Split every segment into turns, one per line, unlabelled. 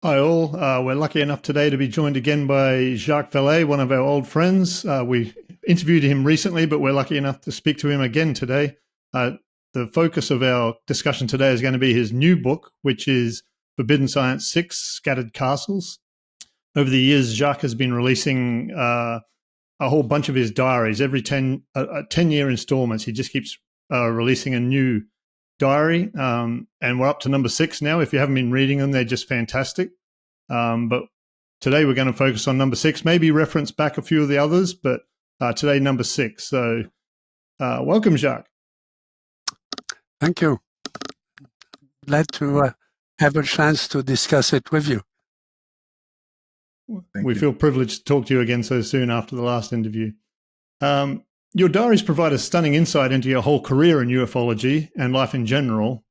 Hi all. We're lucky enough today to be joined again by Jacques Vallee, one of our old friends. We interviewed him recently, but we're lucky enough to speak to him again today. The focus of our discussion today is going to be his new book, which is Forbidden Science 6, Scattered Castles. Over the years, Jacques has been releasing a whole bunch of his diaries. Every 10-year installments, he just keeps releasing a new diary, and we're up to number 6 now. If you haven't been reading them, they're just fantastic. But today we're going to focus on number 6, maybe reference back a few of the others, but today number 6. So welcome, Jacques.
Thank you. Glad to have a chance to discuss it with you.
We feel privileged to talk to you again so soon after the last interview. Your diaries provide a stunning insight into your whole career in ufology and life in general.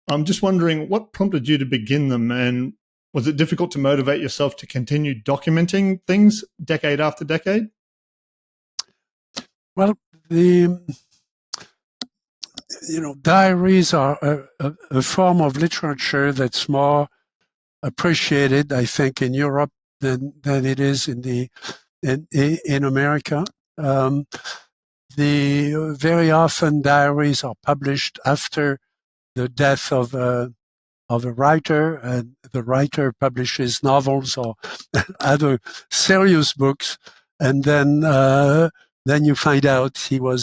I'm just wondering what prompted you to begin them, and was it difficult to motivate yourself to continue documenting things decade after decade?
Well, diaries are a form of literature that's more appreciated, I think, in Europe than it is in America. Very often diaries are published after the death of a writer, and the writer publishes novels or other serious books, and then you find out he or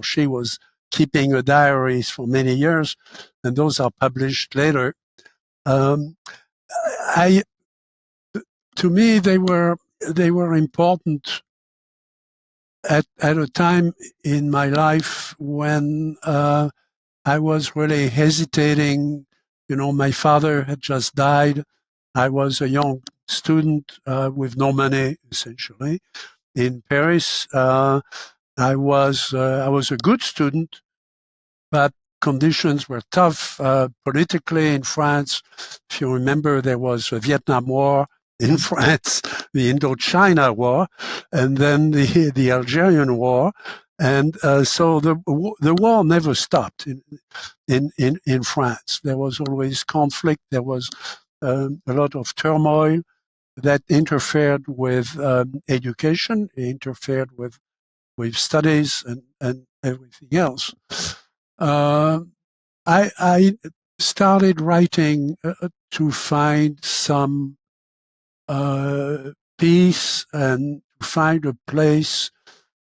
she was keeping a diaries for many years, and those are published later. To me, they were important at a time in my life when I was really hesitating. My father had just died. I was a young student with no money, essentially, in Paris. I was a good student, but conditions were tough politically in France. If you remember, there was a Vietnam War in France, the Indochina War, and then the Algerian War. And so the war never stopped in France. There was always conflict. There was a lot of turmoil that interfered with education, interfered with studies and everything else. I started writing to find some peace and to find a place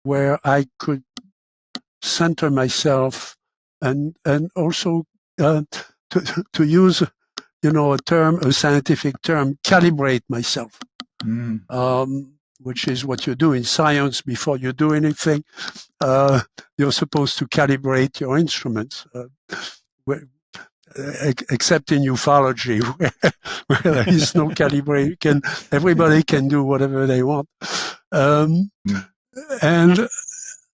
where I could center myself and also to use a scientific term, calibrate myself. Which is what you do in science before you do anything. You're supposed to calibrate your instruments, except in ufology, where there is no calibration. Everybody can do whatever they want. And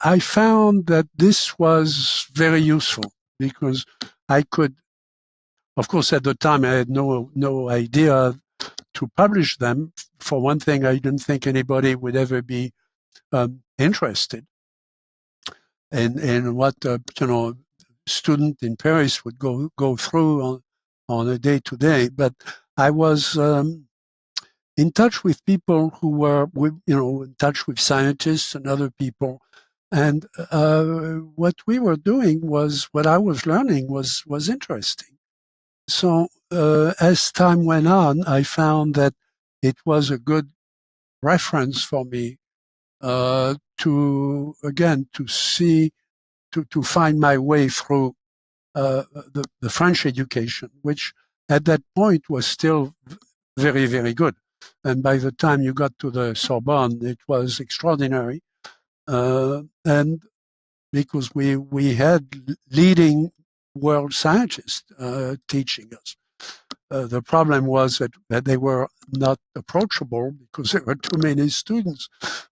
I found that this was very useful because I could, of course, at the time I had no idea to publish them. For one thing, I didn't think anybody would ever be interested in what student in Paris would go through on a day to day. But I was in touch with people who were in touch with scientists and other people, and what we were doing was what I was learning was interesting. So as time went on, I found that it was a good reference for me to find my way through the French education, which at that point was still very, very good. And by the time you got to the Sorbonne, it was extraordinary. And because we had leading world scientists teaching us. The problem was that they were not approachable because there were too many students.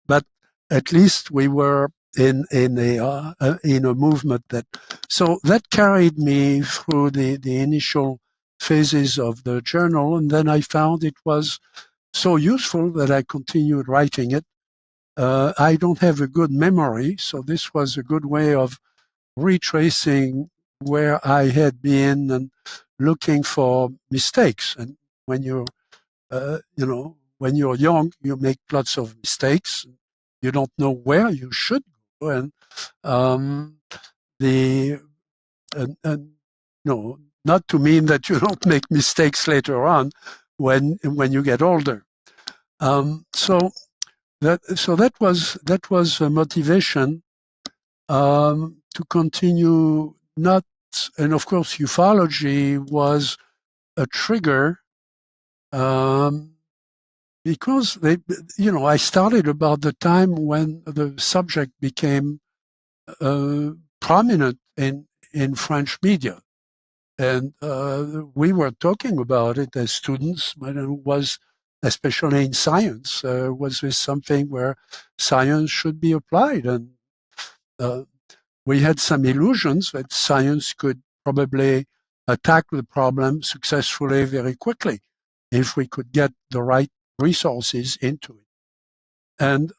But at least we were in a movement so that carried me through the initial phases of the journal, and then I found it was so useful that I continued writing it. I don't have a good memory, so this was a good way of retracing where I had been and looking for mistakes. And when you're when you're young, you make lots of mistakes. You don't know where you should go, and um, the and not to mean that you don't make mistakes later on when you get older. So that was a motivation to continue. Not and of course ufology was a trigger because I started about the time when the subject became prominent in French media. And we were talking about it as students, but it was, especially in science, was this something where science should be applied? And we had some illusions that science could probably attack the problem successfully very quickly if we could get the right resources into it. And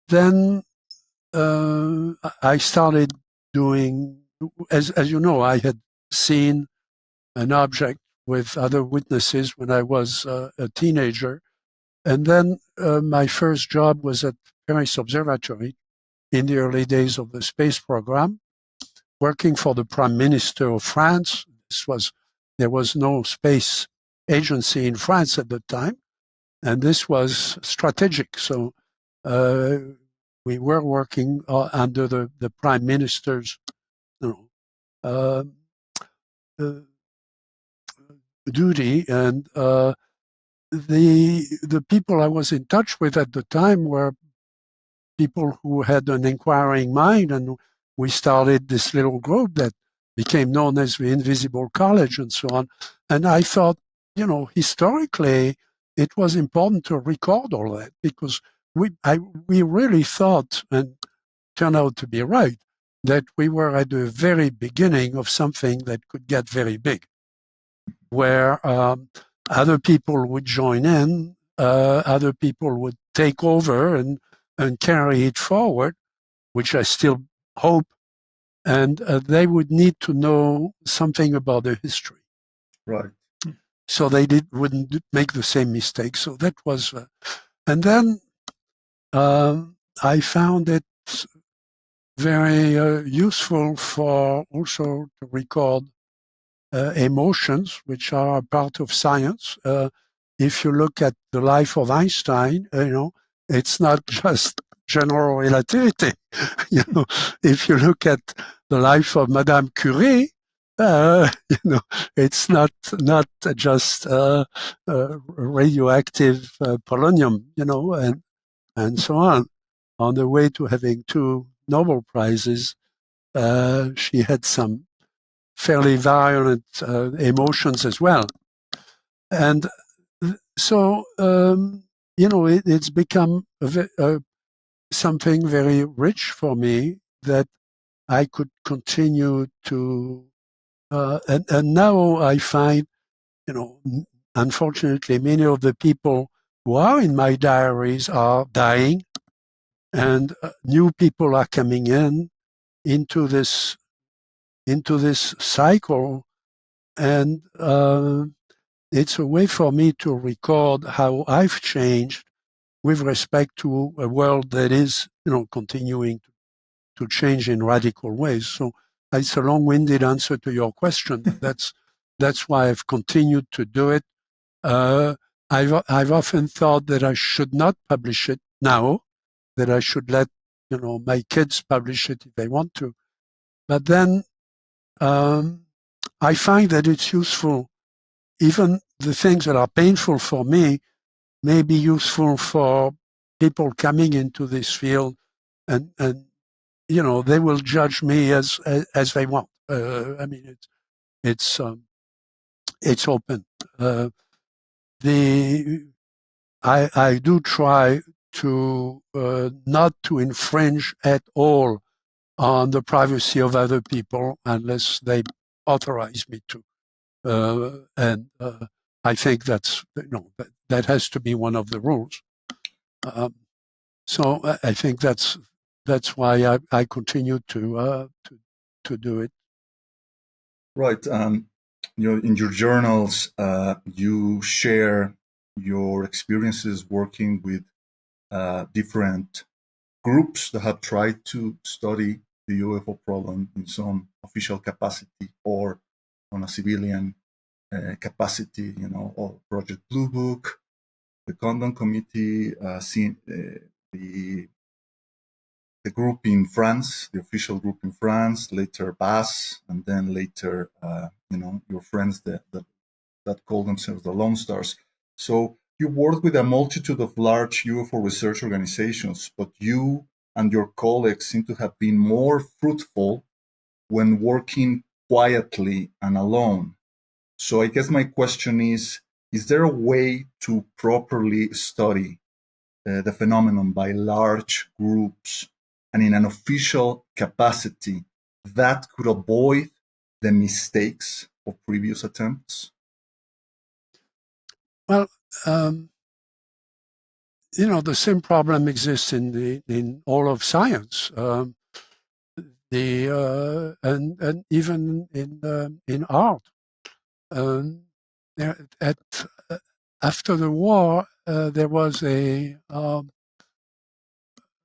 then I started doing, as you know, I had seen an object with other witnesses when I was a teenager. And then my first job was at Paris Observatory in the early days of the space program, working for the Prime Minister of France. There was no space agency in France at the time, and this was strategic. So we were working under the Prime Minister's uh, duty, and the people I was in touch with at the time were people who had an inquiring mind, and we started this little group that became known as the Invisible College and so on. And I thought, historically, it was important to record all that because we really thought, and turned out to be right, that we were at the very beginning of something that could get very big, where other people would join in, other people would take over and carry it forward, which I still hope, and they would need to know something about the history.
Right.
So they wouldn't make the same mistake. So that was, and then I found it very useful for also to record emotions, which are a part of science. If you look at the life of Einstein, it's not just general relativity. If you look at the life of Madame Curie, it's not just radioactive polonium, and so on. On the way to having 2 Nobel Prizes, she had some fairly violent emotions as well. And so, it's become something very rich for me that I could continue to, and now I find, unfortunately, many of the people who are in my diaries are dying, and new people are coming into this cycle, and it's a way for me to record how I've changed with respect to a world that is, continuing to change in radical ways. So it's a long-winded answer to your question. That's why I've continued to do it. I've often thought that I should not publish it now, that I should let my kids publish it if they want to. But then I find that it's useful. Even the things that are painful for me may be useful for people coming into this field, and they will judge me as they want. I mean, it's open. I do try to not to infringe at all on the privacy of other people unless they authorize me to. And I think that's that has to be one of the rules. So I think that's why I continue to do it.
Right.
in your journals, you share your experiences working with different groups that have tried to study the UFO problem in some official capacity or on a civilian capacity, or Project Blue Book, the Condon Committee, the group in France, the official group in France, later BAS, and then later, your friends that call themselves the Lone Stars. So you work with a multitude of large UFO research organizations, but you and your colleagues seem to have been more fruitful when working quietly and alone. So I guess my question is there a way to properly study the phenomenon by large groups and in an official capacity that could avoid the mistakes of previous attempts?
Well, the same problem exists in all of science. And even in art. After the war, there was a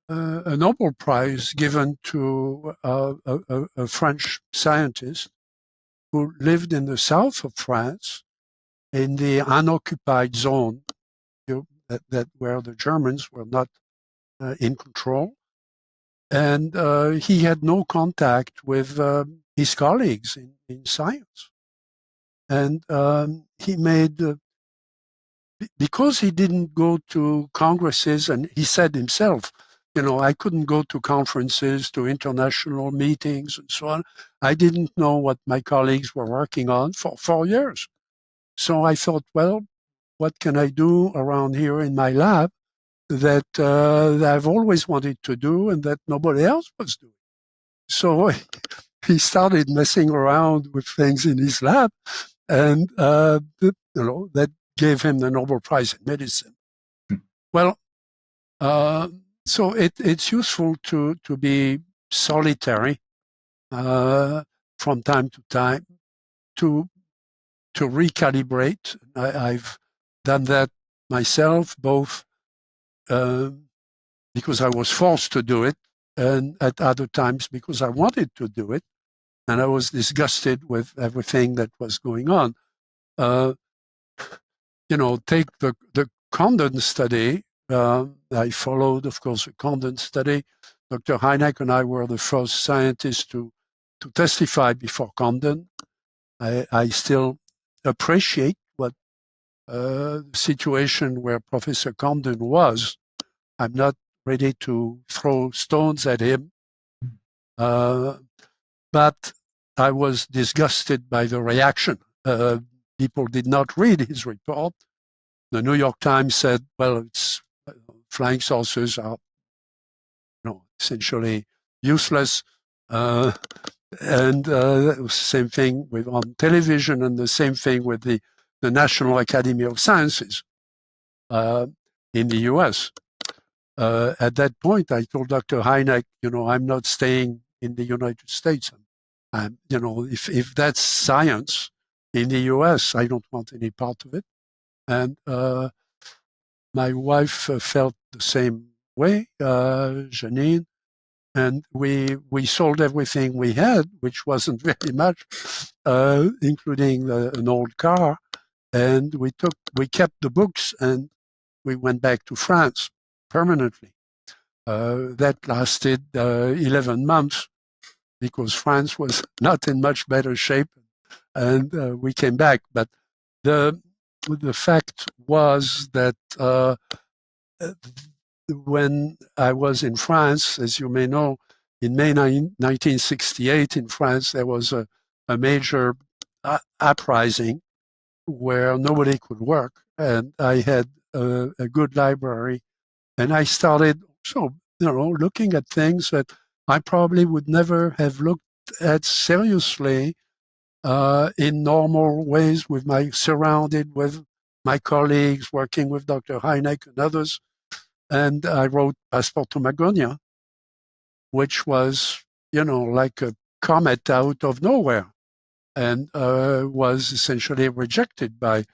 Nobel Prize given to a French scientist who lived in the south of France, in the unoccupied zone, that where the Germans were not in control, and he had no contact with his colleagues in science, and he made. Because he didn't go to congresses, and he said himself, I couldn't go to conferences, to international meetings, and so on. I didn't know what my colleagues were working on for 4 years. So I thought, well, what can I do around here in my lab that I've always wanted to do and that nobody else was doing? So he started messing around with things in his lab, and that gave him the Nobel Prize in Medicine. Well, so it's useful to be solitary from time to time to recalibrate. I've done that myself, both because I was forced to do it, and at other times because I wanted to do it, and I was disgusted with everything that was going on. Take the Condon study. I followed, of course, the Condon study. Dr. Hynek and I were the first scientists to testify before Condon. I still appreciate what the situation where Professor Condon was. I'm not ready to throw stones at him, but I was disgusted by the reaction. People did not read his report. The New York Times said, well, it's flying saucers are essentially useless. And the same thing on television, and the same thing with the National Academy of Sciences in the US. At that point, I told Dr. Hynek, I'm not staying in the United States. If that's science in the US, I don't want any part of it. And my wife felt the same way, Janine, and we sold everything we had, which wasn't very much, including an old car, and we kept the books, and we went back to France permanently. That lasted 11 months because France was not in much better shape, and we came back. But the fact was that when I was in France, as you may know, in May 1968 in France, there was a major uprising where nobody could work, and I had a good library, and I started looking at things that I probably would never have looked at seriously in normal ways, surrounded with my colleagues, working with Dr. Hynek and others. And I wrote Passport to Magonia, which was, like a comet out of nowhere. and was essentially rejected by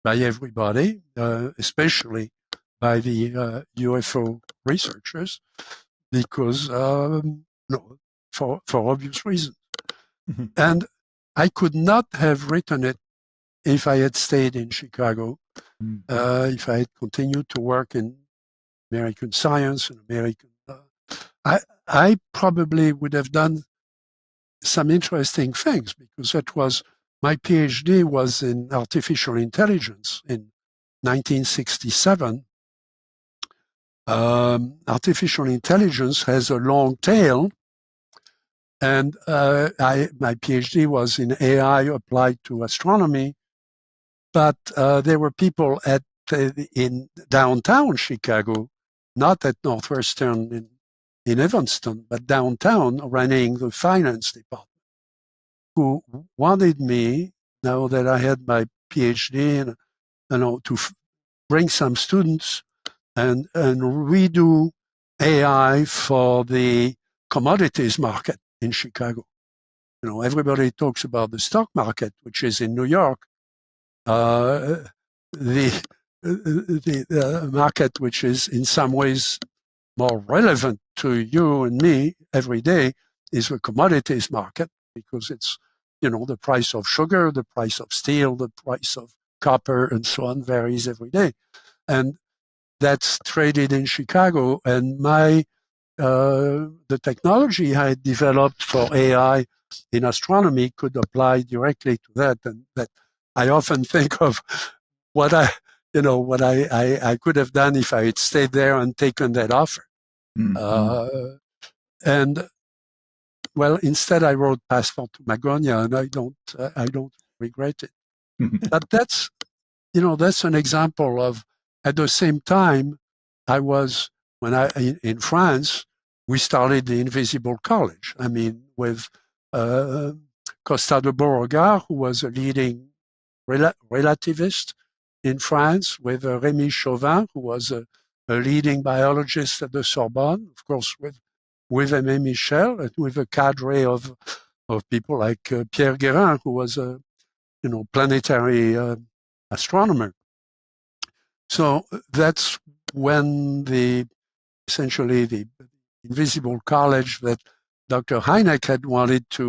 everybody, especially by the UFO researchers, because no, for obvious reasons.
Mm-hmm.
And I could not have written it if I had stayed in Chicago, if I had continued to work in American science and American. I probably would have done some interesting things, because that was my PhD was in artificial intelligence in 1967. Artificial intelligence has a long tail, and my PhD was in AI applied to astronomy. But there were people in downtown Chicago, not at Northwestern in Evanston, but downtown, running the finance department, who wanted me, now that I had my PhD, and to bring some students and redo AI for the commodities market in Chicago. Everybody talks about the stock market, which is in New York. The market, which is in some ways more relevant to you and me every day, is the commodities market, because it's, the price of sugar, the price of steel, the price of copper, and so on varies every day. And that's traded in Chicago. And the technology I had developed for AI in astronomy could apply directly to that. And that I often think of what I could have done if I had stayed there and taken that offer.
Mm-hmm.
And well, instead I wrote Passport to Magonia, and I don't regret it. But that's an example of, at the same time, in France, we started the Invisible College. I mean, with Costa de Beauregard, who was a leading relativist in France, with Rémy Chauvin, who was a leading biologist at the Sorbonne, of course, with Aimé Michel, and with a cadre of people like Pierre Guérin, who was a planetary astronomer. So that's when essentially the Invisible College that Dr. Hynek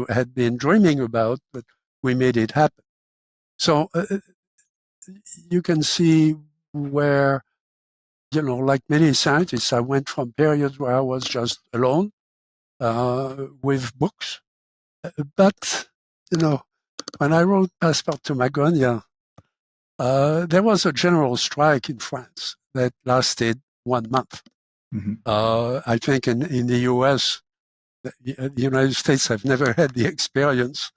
had been dreaming about, but we made it happen. So you can see where, like many scientists, I went from periods where I was just alone with books. But, when I wrote Passport to Magonia, there was a general strike in France that lasted 1 month.
Mm-hmm.
I think in the US, the United States have never had the experience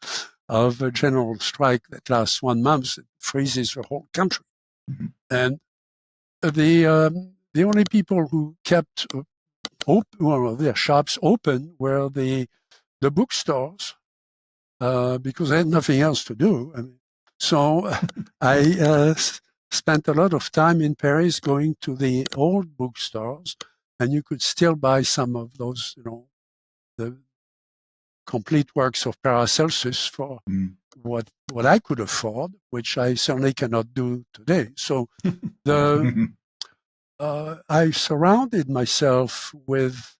of a general strike that lasts 1 month. It freezes the whole country.
Mm-hmm.
And the only people who kept their shops open were the bookstores, because they had nothing else to do. So I spent a lot of time in Paris going to the old bookstores, and you could still buy some of those, the complete works of Paracelsus for what I could afford, which I certainly cannot do today. So I surrounded myself with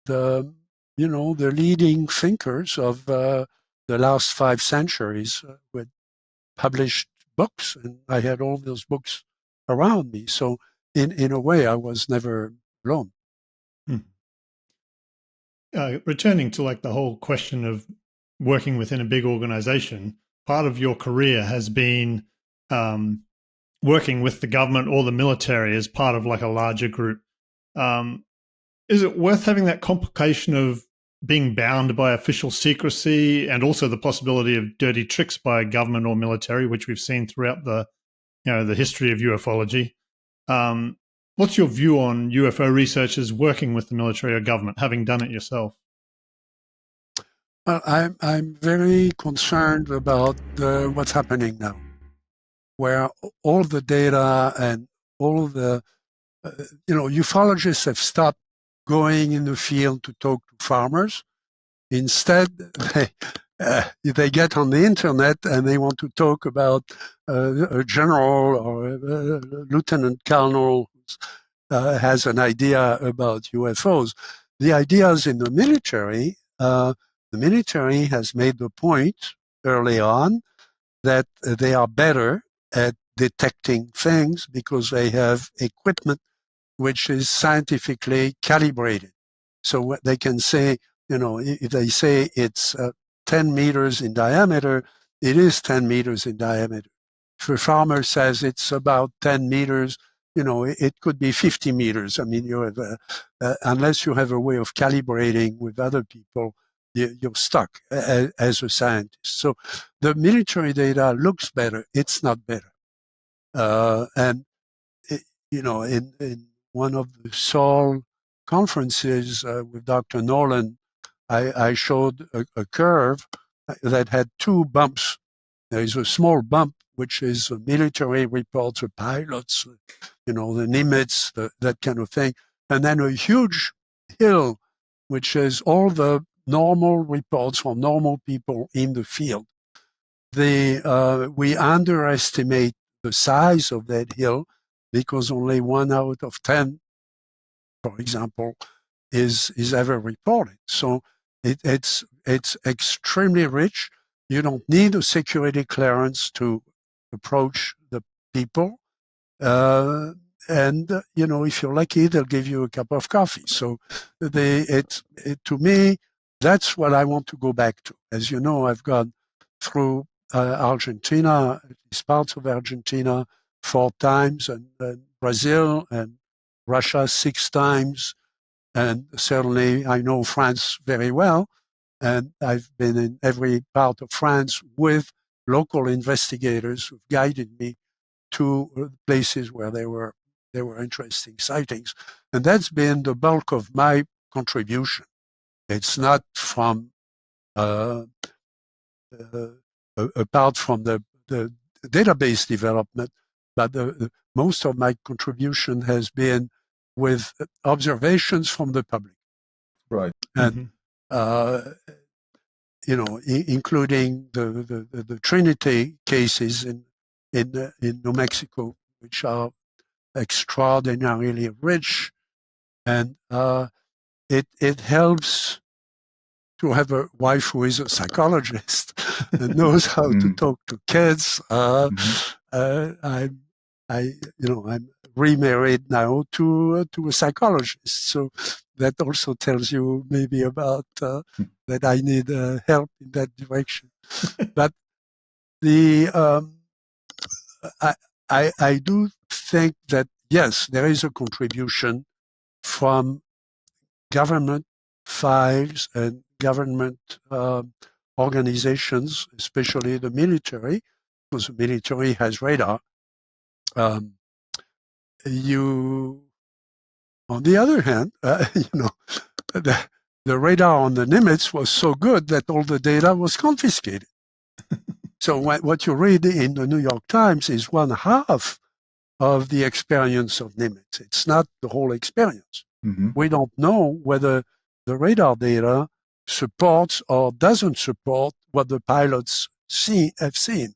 the leading thinkers of the last 5 centuries with published books, and I had all those books around me. So in a way, I was never alone.
Returning to like the whole question of working within a big organization, part of your career has been working with the government or the military as part of like a larger group. Is it worth having that complication of being bound by official secrecy and also the possibility of dirty tricks by government or military, which we've seen throughout the history of ufology? What's your view on UFO researchers working with the military or government, having done it yourself?
Well, I'm very concerned about what's happening now, where all the data and all the ufologists have stopped going in the field to talk to farmers. Instead, they get on the internet and they want to talk about a general or a lieutenant colonel has an idea about UFOs. The ideas in the military has made the point early on that they are better at detecting things because they have equipment which is scientifically calibrated. So they can say, if they say it's 10 meters in diameter, it is 10 meters in diameter. If a farmer says it's about 10 meters, it could be 50 meters. I mean, you have unless you have a way of calibrating with other people, you're stuck as a scientist. So the military data looks better. It's not better. And, in one of the Seoul conferences with Dr. Nolan, I showed a curve that had two bumps. There is a small bump, which is military reports of pilots, the Nimitz, that kind of thing. And then a huge hill, which is all the normal reports from normal people in the field. We underestimate the size of that hill because only 1 out of 10, for example, is ever reported. So it's extremely rich. You don't need a security clearance to approach the people. And if you're lucky, they'll give you a cup of coffee. So to me, that's what I want to go back to. As you know, I've gone through Argentina, at least parts of Argentina, 4 times, and Brazil and Russia 6 times. And certainly I know France very well. And I've been in every part of France with local investigators who've guided me to places where there were interesting sightings. And that's been the bulk of my contribution. It's not from, apart from the database development, but most of my contribution has been with observations from the public.
Right.
And, including the Trinity cases in New Mexico, which are extraordinarily rich, and it helps to have a wife who is a psychologist and knows how to talk to kids. I'm remarried now to a psychologist, so that also tells you maybe about that I need help in that direction. But I do think that yes, there is a contribution from government files and government organizations, especially the military, because the military has radar. On the other hand, the radar on the Nimitz was so good that all the data was confiscated. So what you read in the New York Times is 1/2 of the experience of Nimitz. It's not the whole experience. We don't know whether the radar data supports or doesn't support what the pilots have seen.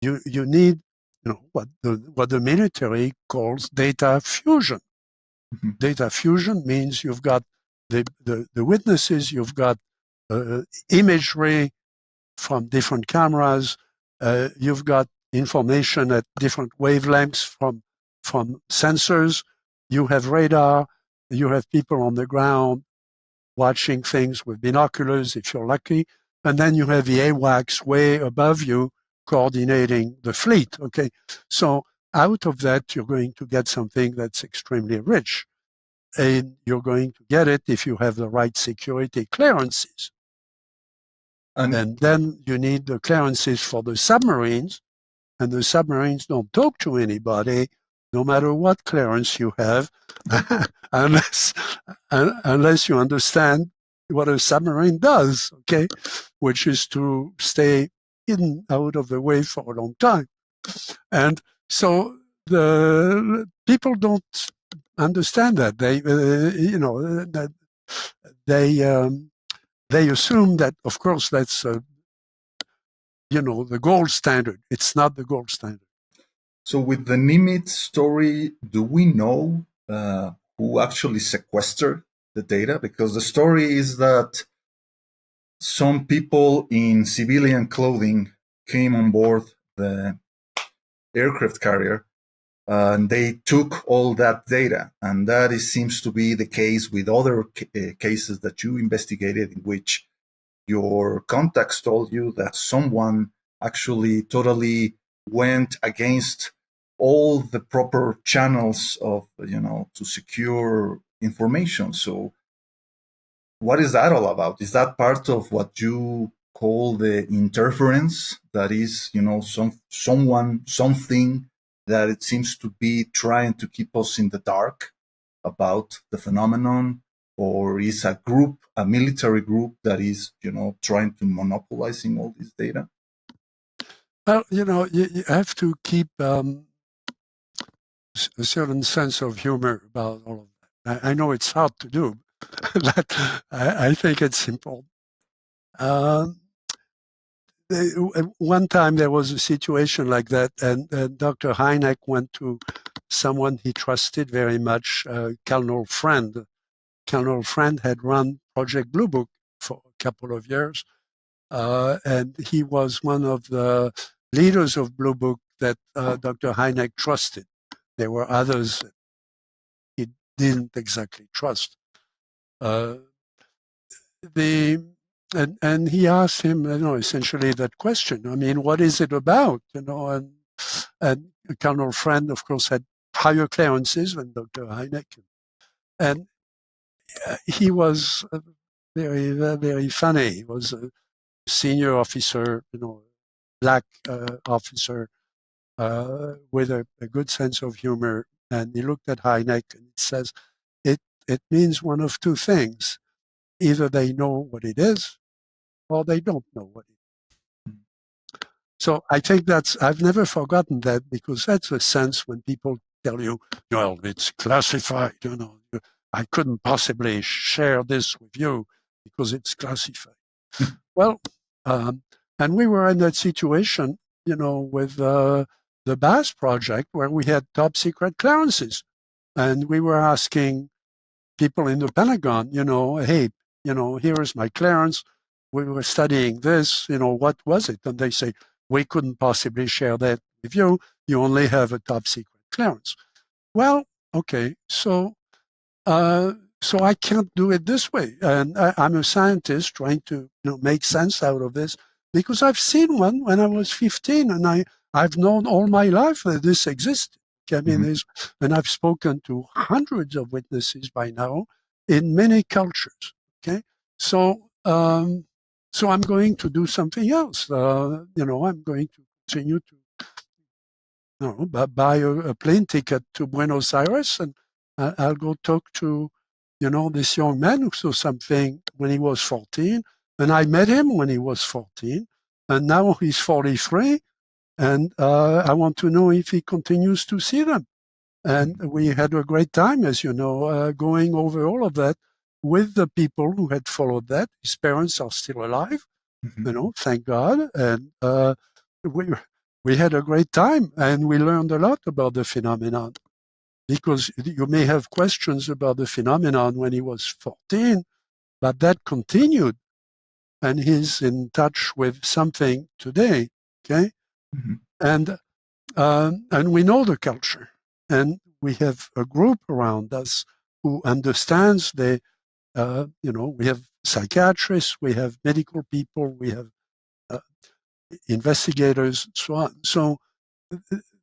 You need what the military calls data fusion. Data fusion means you've got the witnesses, you've got imagery from different cameras, you've got information at different wavelengths from sensors, you have radar, you have people on the ground watching things with binoculars if you're lucky, and then you have the AWACS way above you coordinating the fleet, okay? So out of that, you're going to get something that's extremely rich. And you're going to get it if you have the right security clearances. And then you need the clearances for the submarines, and the submarines don't talk to anybody, no matter what clearance you have, unless you understand what a submarine does, okay? Which is to stay hidden out of the way for a long time. And so the people don't understand that. They assume that, of course, that's the gold standard. It's not the gold standard.
So with the Nimitz story, do we know who actually sequestered the data? Because the story is that some people in civilian clothing came on board the aircraft carrier and they took all that data. And that seems to be the case with other cases that you investigated, in which your contacts told you that someone actually totally went against all the proper channels of, to secure information. So what is that all about? Is that part of what you call the interference? That is, something that it seems to be trying to keep us in the dark about the phenomenon, or is a group, a military group that is, trying to monopolizing all this data?
Well, you have to keep a certain sense of humor about all of that. I know it's hard to do, but I think it's important. One time there was a situation like that, and Dr. Hynek went to someone he trusted very much, Colonel Friend. Colonel Friend had run Project Blue Book for a couple of years, and he was one of the leaders of Blue Book that Dr. Hynek trusted. There were others that he didn't exactly trust. And he asked him, essentially that question. I mean, what is it about? And Colonel Friend, of course, had higher clearances than Dr. Hynek, and he was very, very funny. He was a senior officer, black officer with a good sense of humor. And he looked at Hynek and he says, it means one of two things. Either they know what it is, or they don't know what it is. So I think I've never forgotten that, because that's a sense when people tell you, well, it's classified, I couldn't possibly share this with you because it's classified. Well, and we were in that situation, with the BAS project, where we had top secret clearances. And we were asking people in the Pentagon, hey, here is my clearance. We were studying this, what was it? And they say, we couldn't possibly share that with you. You only have a top secret clearance. Well, okay, so I can't do it this way. And I'm a scientist trying to make sense out of this, because I've seen one when I was 15, and I've known all my life that this existed. I mean, and I've spoken to hundreds of witnesses by now in many cultures. Okay, so I'm going to do something else. I'm going to continue to buy a plane ticket to Buenos Aires, and I'll go talk to this young man who saw something when he was 14, and I met him when he was 14, and now he's 43. And I want to know if he continues to see them. And we had a great time, as you know, going over all of that with the people who had followed that. His parents are still alive, thank God. And we had a great time, and we learned a lot about the phenomenon. Because you may have questions about the phenomenon when he was 14, but that continued. And he's in touch with something today, okay? And we know the culture, and we have a group around us who understands we have psychiatrists, we have medical people, we have investigators, so on. So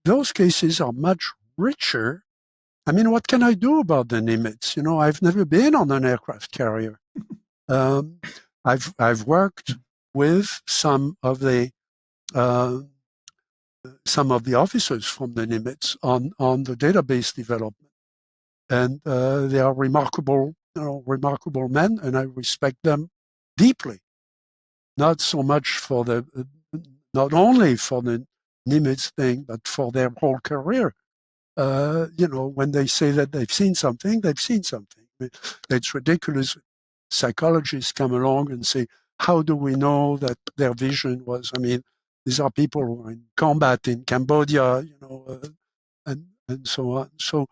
those cases are much richer. I mean, what can I do about the Nimitz? I've never been on an aircraft carrier. I've worked with some of the officers from the Nimitz on the database development, and they are remarkable men, and I respect them deeply. Not so much not only for the Nimitz thing, but for their whole career. When they say that they've seen something, they've seen something. It's ridiculous. Psychologists come along and say, how do we know that their vision was? I mean, These are people who are in combat in Cambodia, and so on. So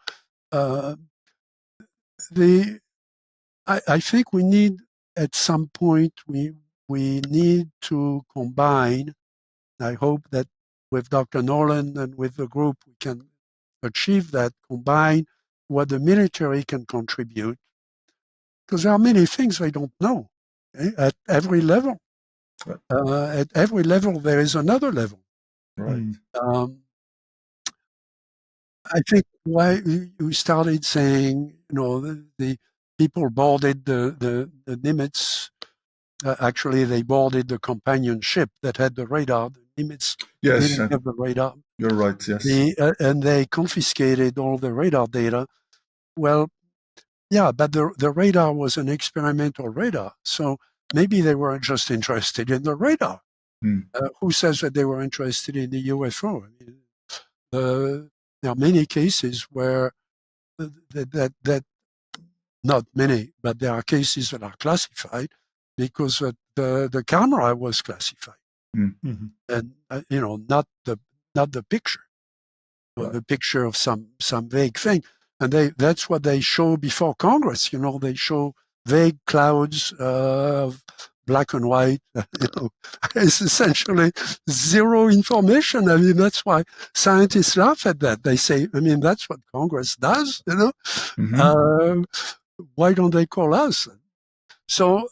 I think we need, at some point, we need to combine. I hope that with Dr. Nolan and with the group, we can achieve that, combine what the military can contribute, because there are many things they don't know at every level.
Right.
At every level, there is another level.
Right.
I think why we started saying, the people boarded the Nimitz. Actually, they boarded the companion ship that had the radar. The Nimitz
Yes,
didn't have the radar.
you're right. Yes.
And they confiscated all the radar data. Well, yeah, but the radar was an experimental radar. So maybe they weren't just interested in the radar. Who says that they were interested in the UFO? I mean, there are many cases where that not many, but there are cases that are classified because the camera was classified, and not the picture, or the picture of some vague thing. And that's what they show before Congress. They show vague clouds of black and white. It's essentially zero information. I mean, that's why scientists laugh at that. They say, I mean, that's what Congress does. Why don't they call us? So,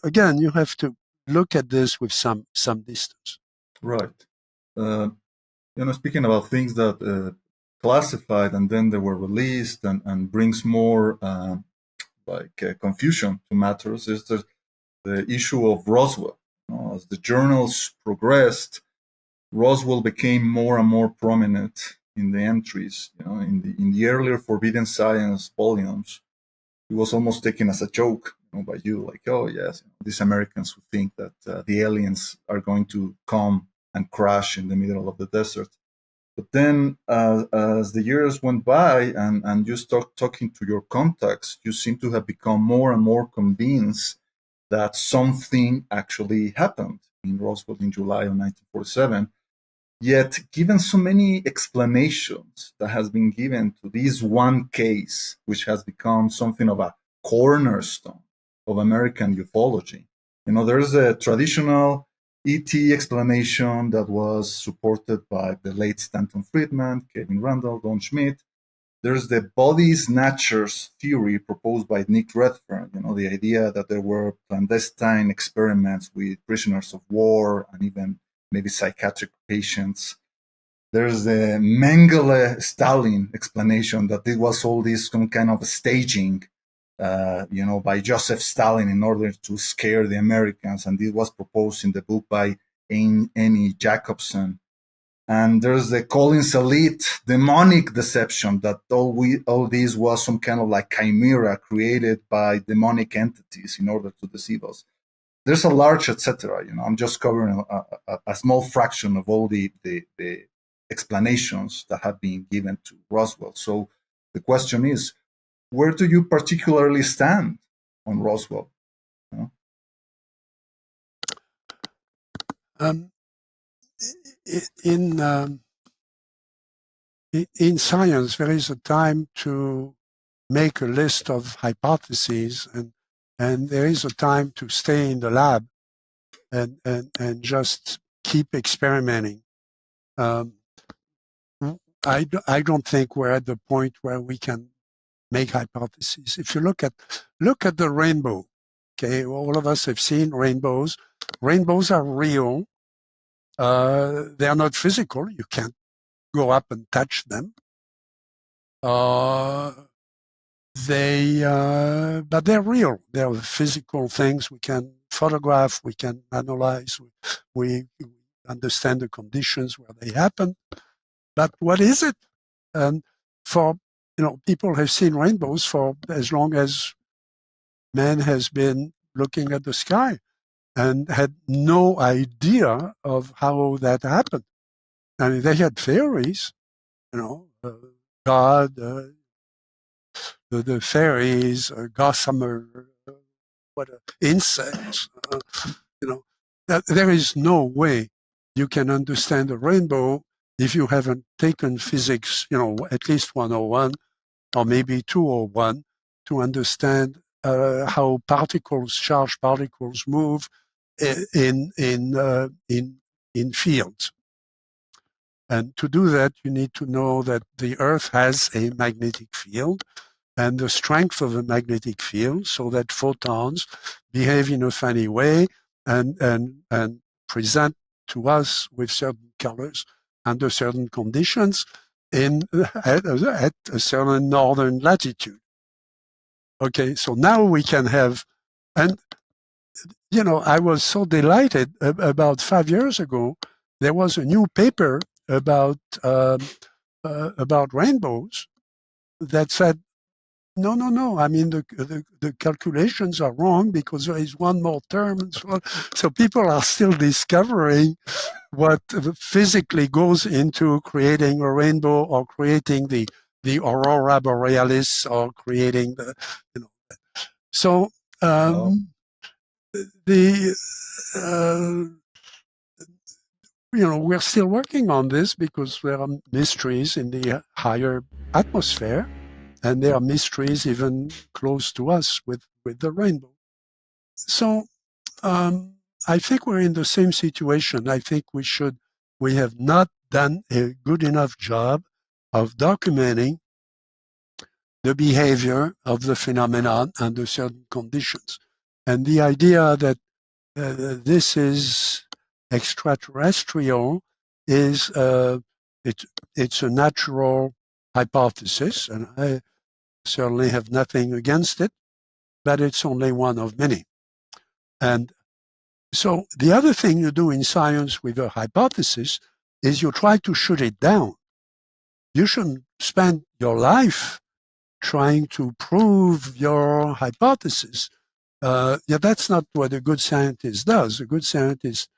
again, you have to look at this with some distance.
Right. Speaking about things that classified and then they were released and brings more confusion to matters is the issue of Roswell. As the journals progressed, Roswell became more and more prominent in the entries. In the earlier Forbidden Science volumes, it was almost taken as a joke by you, like, oh yes, these Americans who think that the aliens are going to come and crash in the middle of the desert. But then, as the years went by and you start talking to your contacts, you seem to have become more and more convinced that something actually happened in Roswell in July of 1947. Yet, given so many explanations that has been given to this one case, which has become something of a cornerstone of American ufology, there's a traditional ET explanation that was supported by the late Stanton Friedman, Kevin Randall, Don Schmidt. There's the body snatchers theory proposed by Nick Redfern, the idea that there were clandestine experiments with prisoners of war and even maybe psychiatric patients. There's the Mengele Stalin explanation that it was all this some kind of staging, by Joseph Stalin in order to scare the Americans. And this was proposed in the book by Annie Jacobson. And there's the Collins elite demonic deception that all this was some kind of like chimera created by demonic entities in order to deceive us. There's a large, etc. I'm just covering a small fraction of all the explanations that have been given to Roswell. So the question is, where do you particularly stand on Roswell?
In science, there is a time to make a list of hypotheses, and there is a time to stay in the lab and just keep experimenting. I don't think we're at the point where we can make hypotheses. If you look at the rainbow, okay, all of us have seen rainbows. Rainbows are real. They are not physical. You can't go up and touch them. But they're real. They're physical things we can photograph, we can analyze, we understand the conditions where they happen. But what is it? And people have seen rainbows for as long as man has been looking at the sky and had no idea of how that happened. I mean, they had theories, God, the fairies, gossamer, insects, there is no way you can understand a rainbow if you haven't taken physics, at least 101 or maybe 201 to understand how charged particles move in fields. And to do that, you need to know that the Earth has a magnetic field and the strength of the magnetic field so that photons behave in a funny way and present to us with certain colors under certain conditions at a certain northern latitude. Okay, so now we can have, and I was so delighted about 5 years ago, there was a new paper about rainbows that said, no. I mean, the calculations are wrong because there is one more term and so on. So people are still discovering what physically goes into creating a rainbow or creating the aurora borealis or creating the, So we're still working on this because there are mysteries in the higher atmosphere, and there are mysteries even close to us with the rainbow. So I think we're in the same situation. I think we have not done a good enough job of documenting the behavior of the phenomenon under certain conditions. And the idea that this is extraterrestrial is it's a natural hypothesis, and I certainly have nothing against it, but it's only one of many. And so the other thing you do in science with a hypothesis is you try to shoot it down. You shouldn't spend your life trying to prove your hypothesis. That's not what a good scientist does. A good scientist,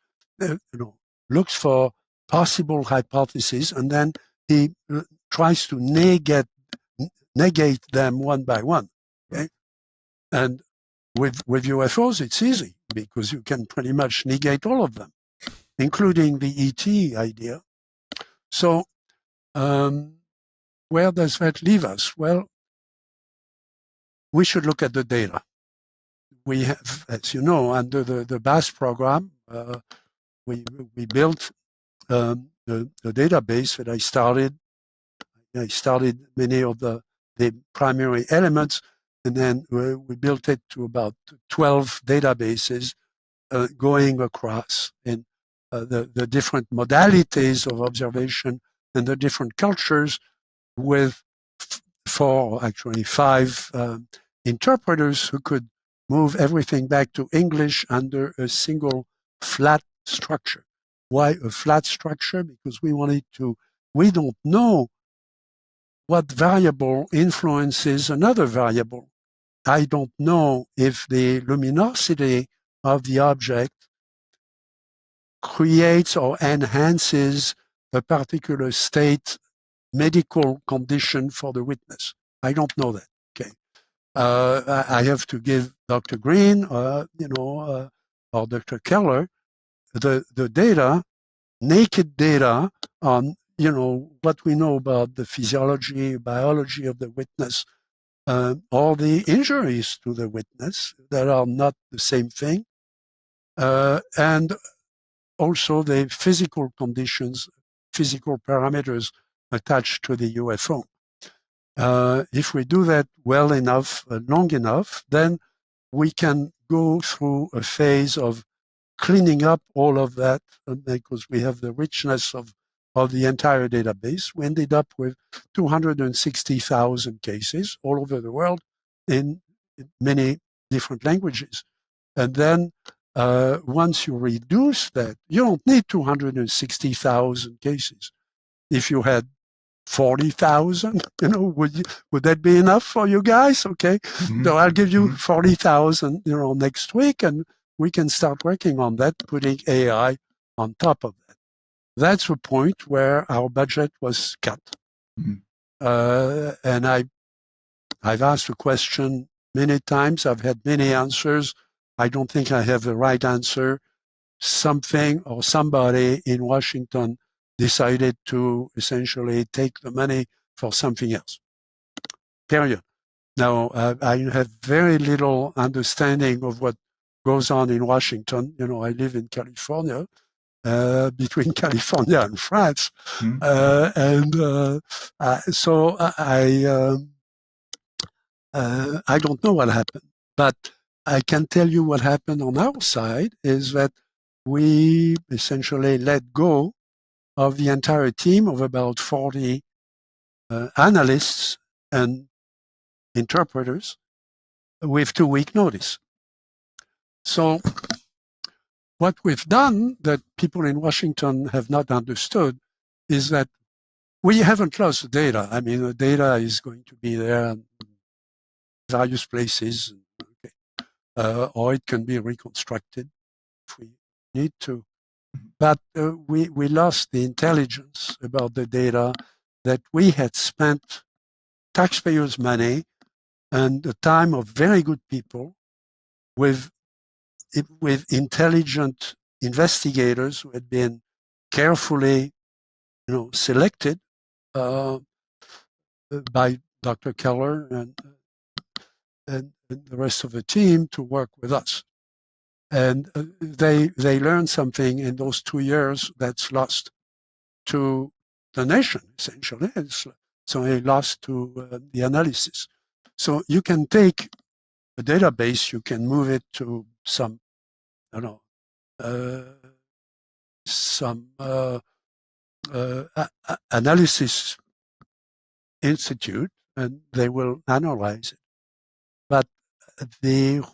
looks for possible hypotheses and then he tries to negate them one by one. Okay? And with UFOs, it's easy because you can pretty much negate all of them, including the ET idea. So where does that leave us? Well, we should look at the data. We have, as you know, under the BAS program, we built the database that I started. I started many of the primary elements, and then we built it to about 12 databases going across in the different modalities of observation and the different cultures with five interpreters who could move everything back to English under a single flat structure. Why a flat structure? Because we don't know what variable influences another variable. I don't know if the luminosity of the object creates or enhances a particular state medical condition for the witness. I don't know that. Okay, I have to give Dr. Green, or Dr. Keller, the data, naked data on what we know about the physiology, biology of the witness, all the injuries to the witness that are not the same thing, and also the physical conditions, physical parameters attached to the UFO. If we do that well enough, long enough, then we can go through a phase of cleaning up all of that because we have the richness of the entire database. We ended up with 260,000 cases all over the world in many different languages. And then once you reduce that, you don't need 260,000 cases. If you had 40,000, would that be enough for you guys? Okay. Mm-hmm. So I'll give you 40,000, next week, and we can start working on that, putting AI on top of that. That's the point where our budget was cut. Mm-hmm. And I've asked the question many times. I've had many answers. I don't think I have the right answer. something or somebody in Washington decided to essentially take the money for something else. Period. Now, I have very little understanding of what goes on in Washington. I live in California, between California and France. So I don't know what happened. But I can tell you what happened on our side is that we essentially let go of the entire team of about 40 analysts and interpreters with 2-week notice. So what we've done that people in Washington have not understood is that we haven't lost the data. I mean, the data is going to be there in various places, or it can be reconstructed if we need to. But we lost the intelligence about the data that we had spent taxpayers' money and the time of very good people with intelligent investigators who had been carefully, selected by Dr. Keller and the rest of the team to work with us. And they learned something in those 2 years that's lost to the nation, essentially. So they lost to the analysis. So you can take a database, you can move it to some, analysis institute, and they will analyze it. But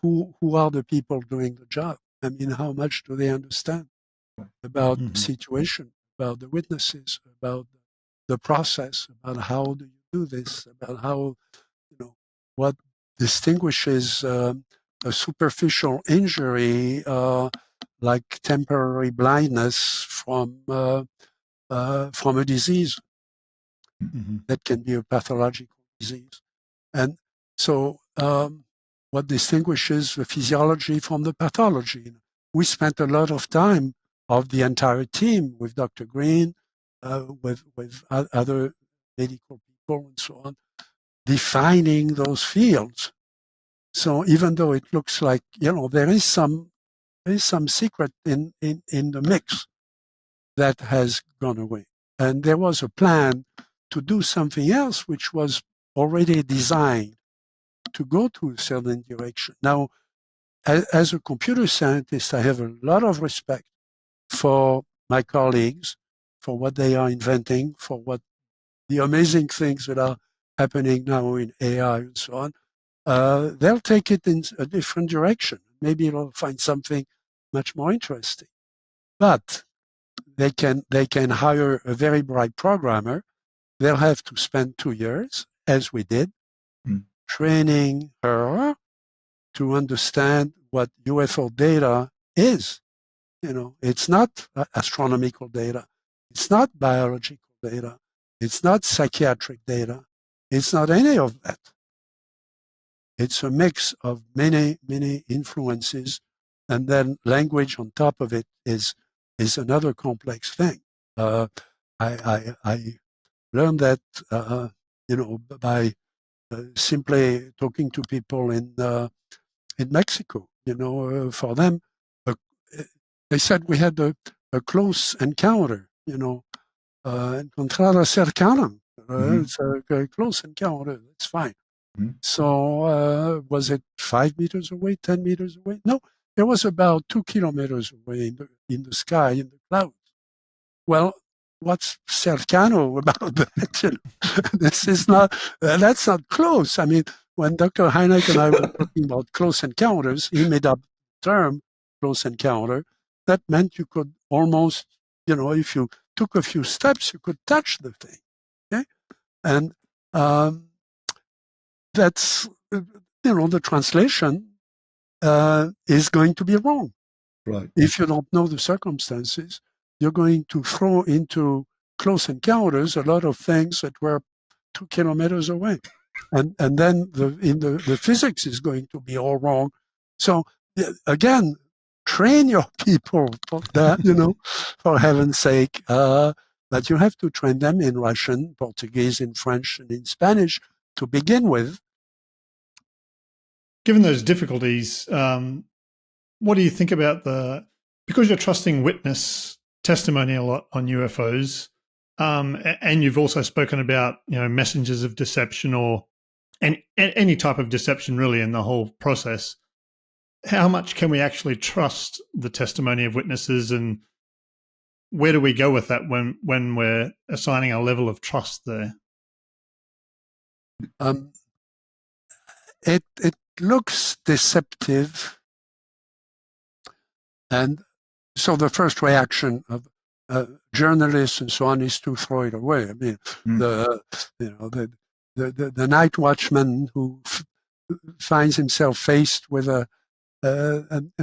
who are the people doing the job? I mean, how much do they understand about the situation, about the witnesses, about the process, about how do you do this, about how, what distinguishes a superficial injury like temporary blindness from a disease that can be a pathological disease. And so what distinguishes the physiology from the pathology? We spent a lot of time of the entire team with Dr. Green, with other medical people and so on, defining those fields. So even though it looks like, there is some secret in the mix that has gone away. And there was a plan to do something else, which was already designed to go to a certain direction. Now, as a computer scientist, I have a lot of respect for my colleagues, for what they are inventing, for what the amazing things that are happening now in AI and so on. They'll take it in a different direction. Maybe they'll find something much more interesting. But they can hire a very bright programmer. They'll have to spend 2 years, as we did, training her to understand what UFO data is. It's not astronomical data. It's not biological data. It's not psychiatric data. It's not any of that. It's a mix of many, many influences, and then language on top of it is another complex thing. I learned that, by simply talking to people in Mexico. For them, they said we had a close encounter. Encontrada cercana. It's a close encounter. It's fine. So was it 5 meters away, 10 meters away? No, it was about 2 kilometers away in the sky, in the clouds. Well, what's cercano about that? This is not, that's not close. I mean, when Dr. Hynek and I were talking about close encounters, he made up the term close encounter. That meant you could almost, if you took a few steps, you could touch the thing. Okay? And that's, the translation is going to be wrong.
Right.
If you don't know the circumstances, you're going to throw into close encounters a lot of things that were 2 kilometers away. And then the physics is going to be all wrong. So again, train your people for that, for heaven's sake. But you have to train them in Russian, Portuguese, in French, and in Spanish to begin with.
Given those difficulties, what do you think about because you're trusting witness testimony a lot on UFOs, and you've also spoken about, messengers of deception or any type of deception really in the whole process. How much can we actually trust the testimony of witnesses, and where do we go with that when we're assigning a level of trust there?
It looks deceptive, and so the first reaction of journalists and so on is to throw it away. I mean, the night watchman who finds himself faced with an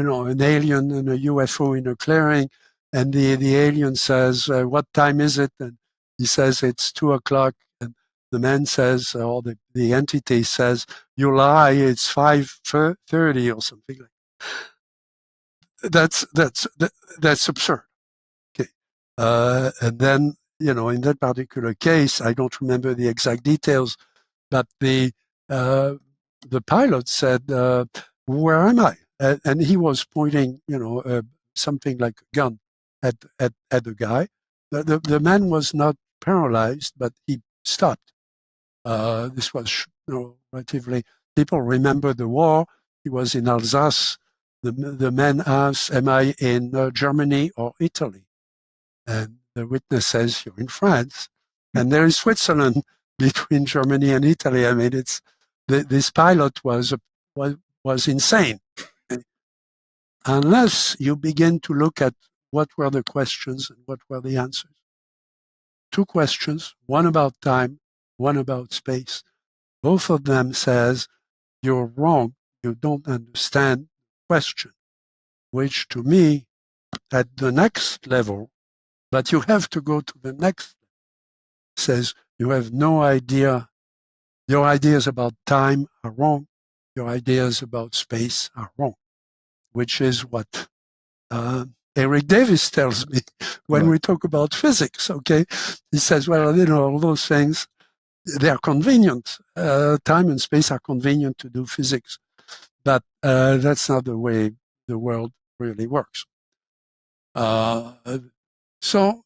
alien and a UFO in a clearing, and the alien says, "What time is it?" And he says, "It's 2:00." And the man says, or the entity says, "You lie, it's 5:30 or something like that." That's absurd. Okay. And then, in that particular case, I don't remember the exact details, but the pilot said, "Where am I?" And he was pointing, something like a gun at the guy. The man was not paralyzed, but he stopped. This was relatively. People remember the war. He was in Alsace. The man asked, "Am I in Germany or Italy?" And the witness says, "You're in France." And there is Switzerland between Germany and Italy. I mean, this pilot was insane. Unless you begin to look at what were the questions and what were the answers. 2 questions, one about time, one about space. Both of them says, you're wrong, you don't understand the question, which to me, at the next level, but you have to go to the next, says you have no idea. Your ideas about time are wrong. Your ideas about space are wrong, which is what Eric Davis tells me when we talk about physics. Okay, he says, well, all those things, they are convenient. Time and space are convenient to do physics, but that's not the way the world really works. So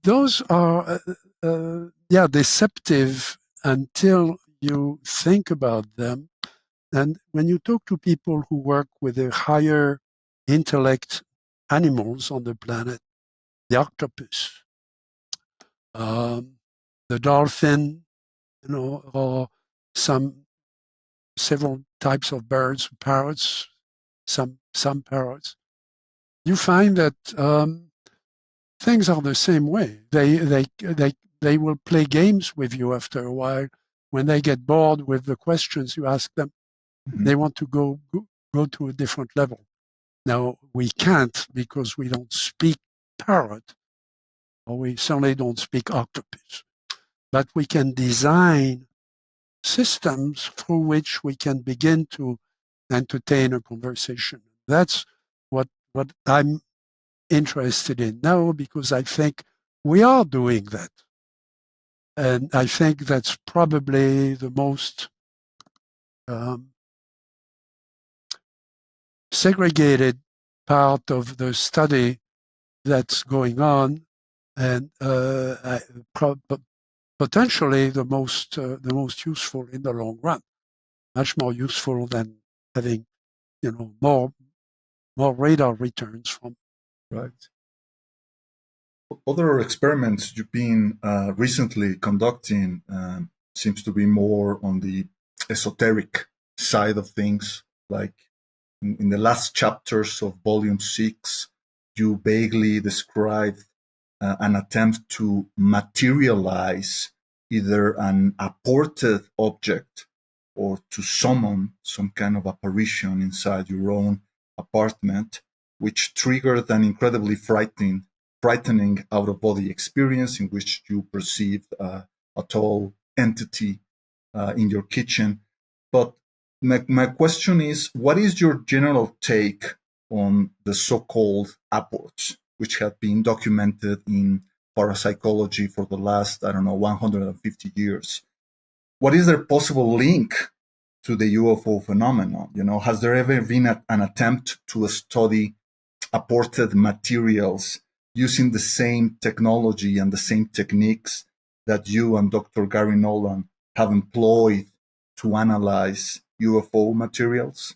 those are, deceptive until you think about them. And when you talk to people who work with a higher intellect animals on the planet, the octopus, the dolphin, or several types of birds, parrots, some parrots, you find that things are the same way. They will play games with you after a while. When they get bored with the questions you ask them, they want to go to a different level. Now, we can't because we don't speak parrot, or we certainly don't speak octopus. But we can design systems through which we can begin to entertain a conversation. That's what I'm interested in now, because I think we are doing that. And I think that's probably the most segregated part of the study that's going on, and potentially the most useful in the long run, much more useful than having more radar returns from.
Right. Other experiments you've been recently conducting seems to be more on the esoteric side of things. Like in the last chapters of Volume 6, you vaguely describe an attempt to materialize either an apported object or to summon some kind of apparition inside your own apartment, which triggered an incredibly frightening out-of-body experience in which you perceived a tall entity in your kitchen. But my question is, what is your general take on the so-called apports, which have been documented in parapsychology for the last, 150 years. What is their possible link to the UFO phenomenon? Has there ever been an attempt to study apported materials using the same technology and the same techniques that you and Dr. Gary Nolan have employed to analyze UFO materials?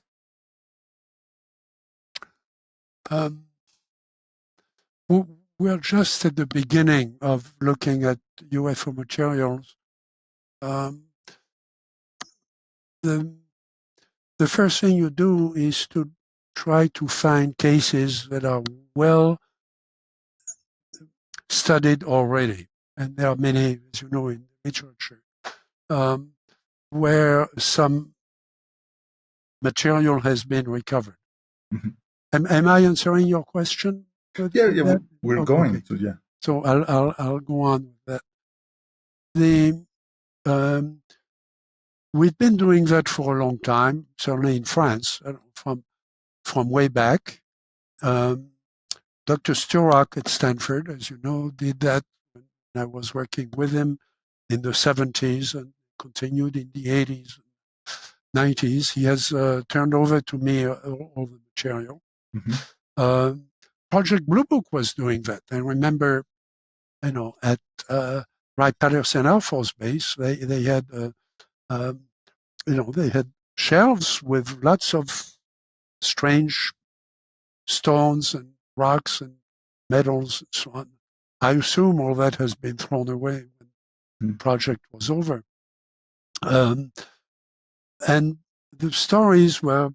We're just at the beginning of looking at UFO materials. The first thing you do is to try to find cases that are well studied already. And there are many, as you know, in literature, where some material has been recovered.
Mm-hmm.
Am I answering your question?
Yeah, we're going to, yeah.
So I'll go on with that. We've been doing that for a long time, certainly in France, from way back. Dr. Sturrock at Stanford, as you know, did that when I was working with him in the 70s and continued in the 80s, 90s. He has turned over to me all the material. Mm-hmm. Project Blue Book was doing that. I remember, at Wright-Patterson Air Force Base, they had, they had shelves with lots of strange stones and rocks and metals and so on. I assume all that has been thrown away when the project was over. And the stories were,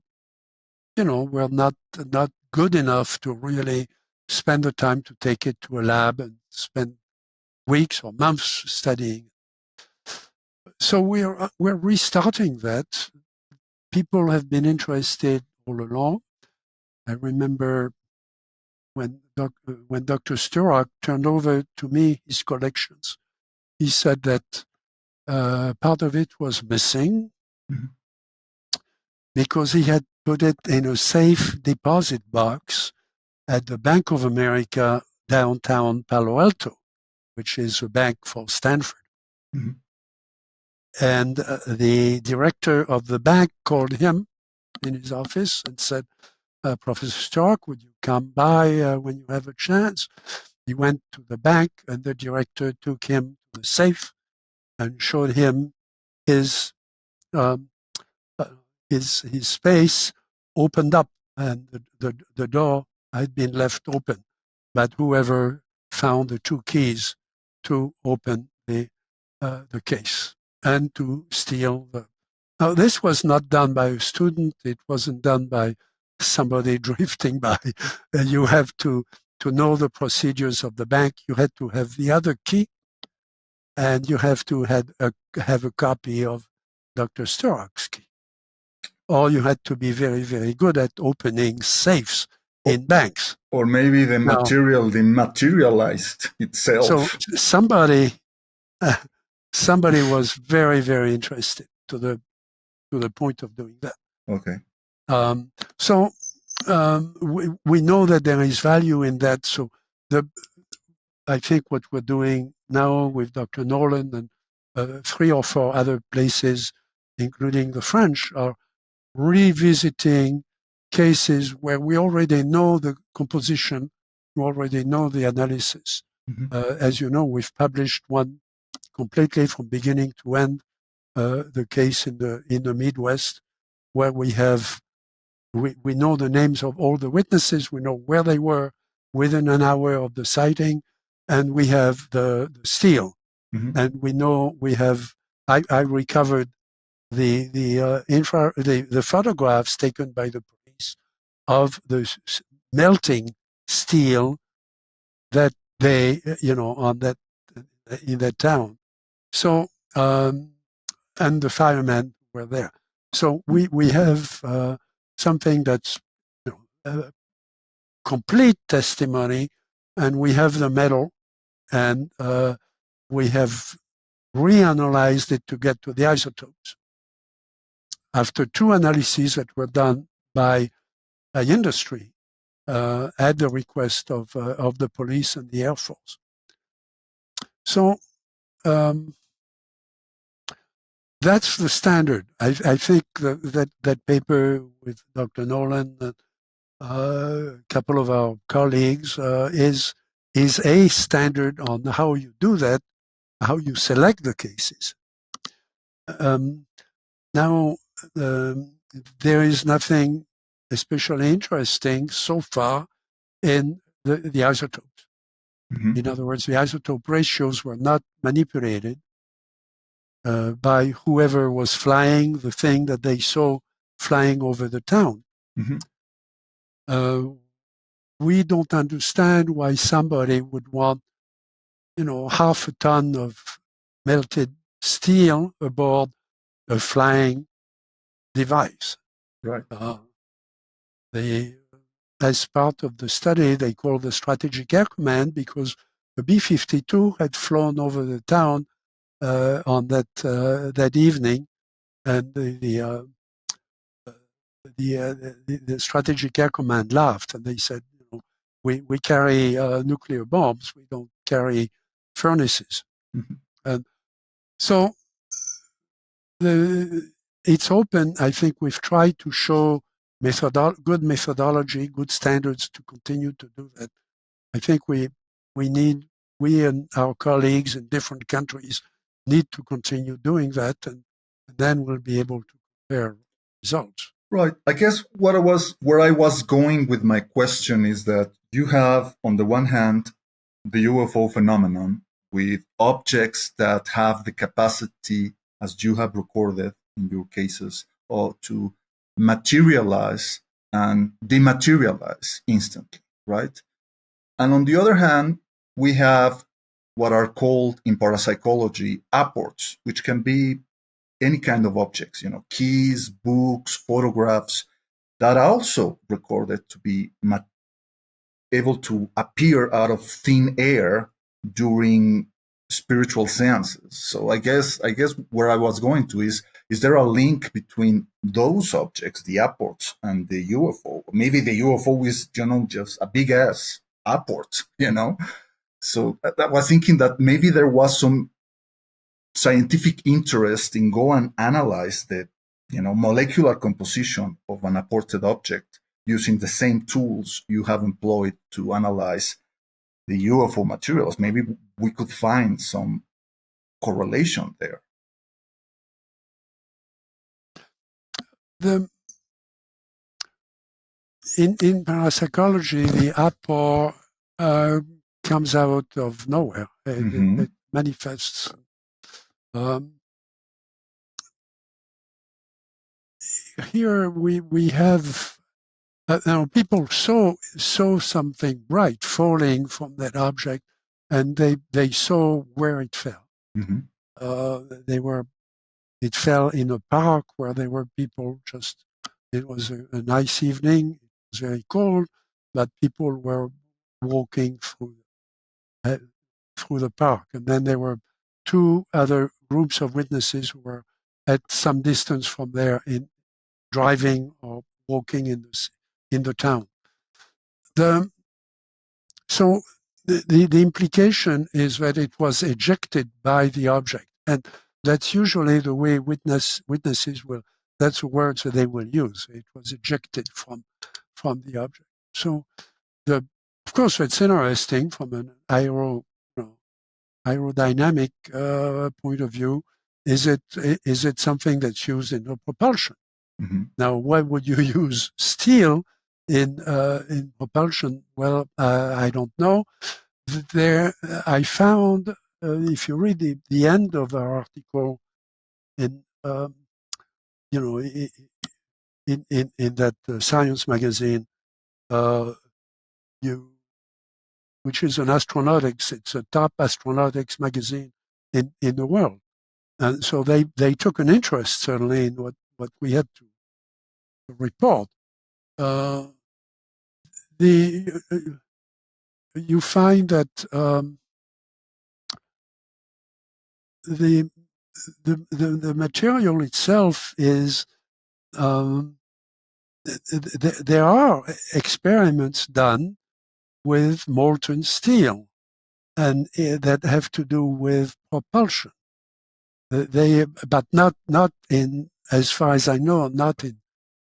were not good enough to really spend the time to take it to a lab and spend weeks or months studying. So we're restarting that. People have been interested all along. I remember when Dr. Sturrock turned over to me his collections, he said that part of it was missing because he had put it in a safe deposit box at the Bank of America downtown Palo Alto, which is a bank for Stanford. Mm-hmm. And the director of the bank called him in his office and said, Professor Stark, would you come by when you have a chance? He went to the bank and the director took him to the safe and showed him his space opened up and the door had been left open. But whoever found the two keys to open the case and to steal the. Now, this was not done by a student. It wasn't done by somebody drifting by. You have to know the procedures of the bank. You had to have the other key, and you have to have a copy of Dr. Sturrock's key. Or you had to be very, very good at opening safes in banks.
Or maybe the material dematerialized itself.
So somebody was very, very interested to the point of doing that.
Okay.
We know that there is value in that. So I think what we're doing now with Dr. Nolan and 3 or 4 other places, including the French, are revisiting cases where we already know the composition, we already know the analysis. Mm-hmm. As you know, we've published one completely from beginning to end, the case in the Midwest, where we know the names of all the witnesses, we know where they were within an hour of the sighting, and we have the steel. Mm-hmm. And we know I recovered the photographs taken by the police of the melting steel that they, on that, in that town. So, and the firemen were there. So we have something that's complete testimony, and we have the metal, and we have reanalyzed it to get to the isotopes. After 2 analyses that were done by industry, at the request of the police and the Air Force. So that's the standard. I think that paper with Dr. Nolan, a couple of our colleagues, is a standard on how you do that, how you select the cases. Now, there is nothing especially interesting so far in the isotopes.
Mm-hmm.
In other words, the isotope ratios were not manipulated by whoever was flying the thing that they saw flying over the town.
Mm-hmm.
We don't understand why somebody would want, half a ton of melted steel aboard a flying device.
Right.
As part of the study, they called the Strategic Air Command because the B-52 had flown over the town on that evening, and the Strategic Air Command laughed, and they said, we carry nuclear bombs, we don't carry furnaces.
Mm-hmm.
And so it's open. I think we've tried to show good methodology, good standards to continue to do that. I think we and our colleagues in different countries need to continue doing that, and then we'll be able to compare results.
Right. I guess where I was going with my question is that you have, on the one hand, the UFO phenomenon with objects that have the capacity, as you have recorded in your cases, or to materialize and dematerialize instantly, right? And on the other hand, we have what are called in parapsychology apports, which can be any kind of objects, keys, books, photographs, that are also recorded to be able to appear out of thin air during spiritual seances. So I guess where I was going to is there a link between those objects, the apports, and the UFO? Maybe the UFO is, just a big ass apport, So I was thinking that maybe there was some scientific interest in go and analyze the molecular composition of an apported object using the same tools you have employed to analyze the UFO materials. Maybe we could find some correlation there.
In parapsychology, the apport comes out of nowhere. It manifests. Here we have now people saw something bright falling from that object, and they saw where it fell.
Mm-hmm.
It fell in a park where there were people. It was a nice evening. It was very cold, but people were walking through the park, and then there were two other groups of witnesses who were at some distance from there driving or walking in the town. So the implication is that it was ejected by the object, and that's usually the way witnesses will. That's the words that they will use. It was ejected from the object. So of course, it's interesting from an aerodynamic point of view. Is it something that's used in propulsion?
Mm-hmm.
Now, why would you use steel in propulsion? Well, I don't know. I found, if you read the end of our article in that science magazine, which is an astronautics, it's a top astronautics magazine in the world. And so they took an interest, certainly, in what we had to report. You find that the material itself is there are experiments done with molten steel, and that have to do with propulsion. But not in, as far as I know, not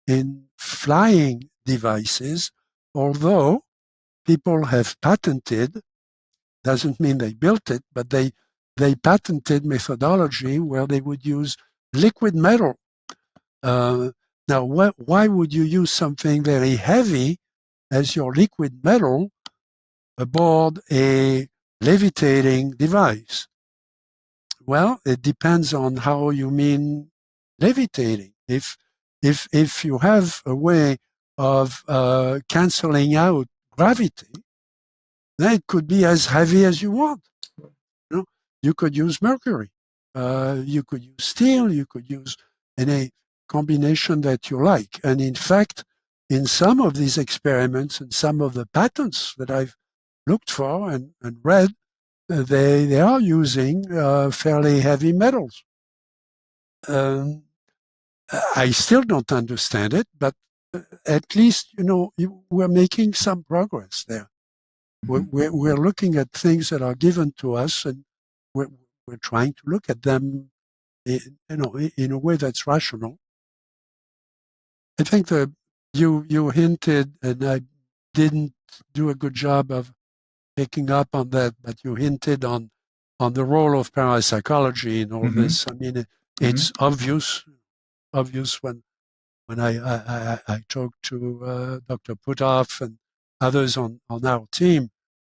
in flying devices, although people have patented, doesn't mean they built it, but they patented methodology where they would use liquid metal. Now, why would you use something very heavy as your liquid metal aboard a levitating device? Well, it depends on how you mean levitating. If you have a way of canceling out gravity, then it could be as heavy as you want. You know, you could use mercury, you could use steel, you could use any combination that you like. And in fact, in some of these experiments and some of the patents that I've looked for and read, they are using fairly heavy metals. I still don't understand it, but at least, we're making some progress there. We're looking at things that are given to us, and we're trying to look at them, in a way that's rational. I think that you hinted, and I didn't do a good job of picking up on that, but you hinted on the role of parapsychology in all this. I mean, it's obvious when I talked to Dr. Putoff and others on our team.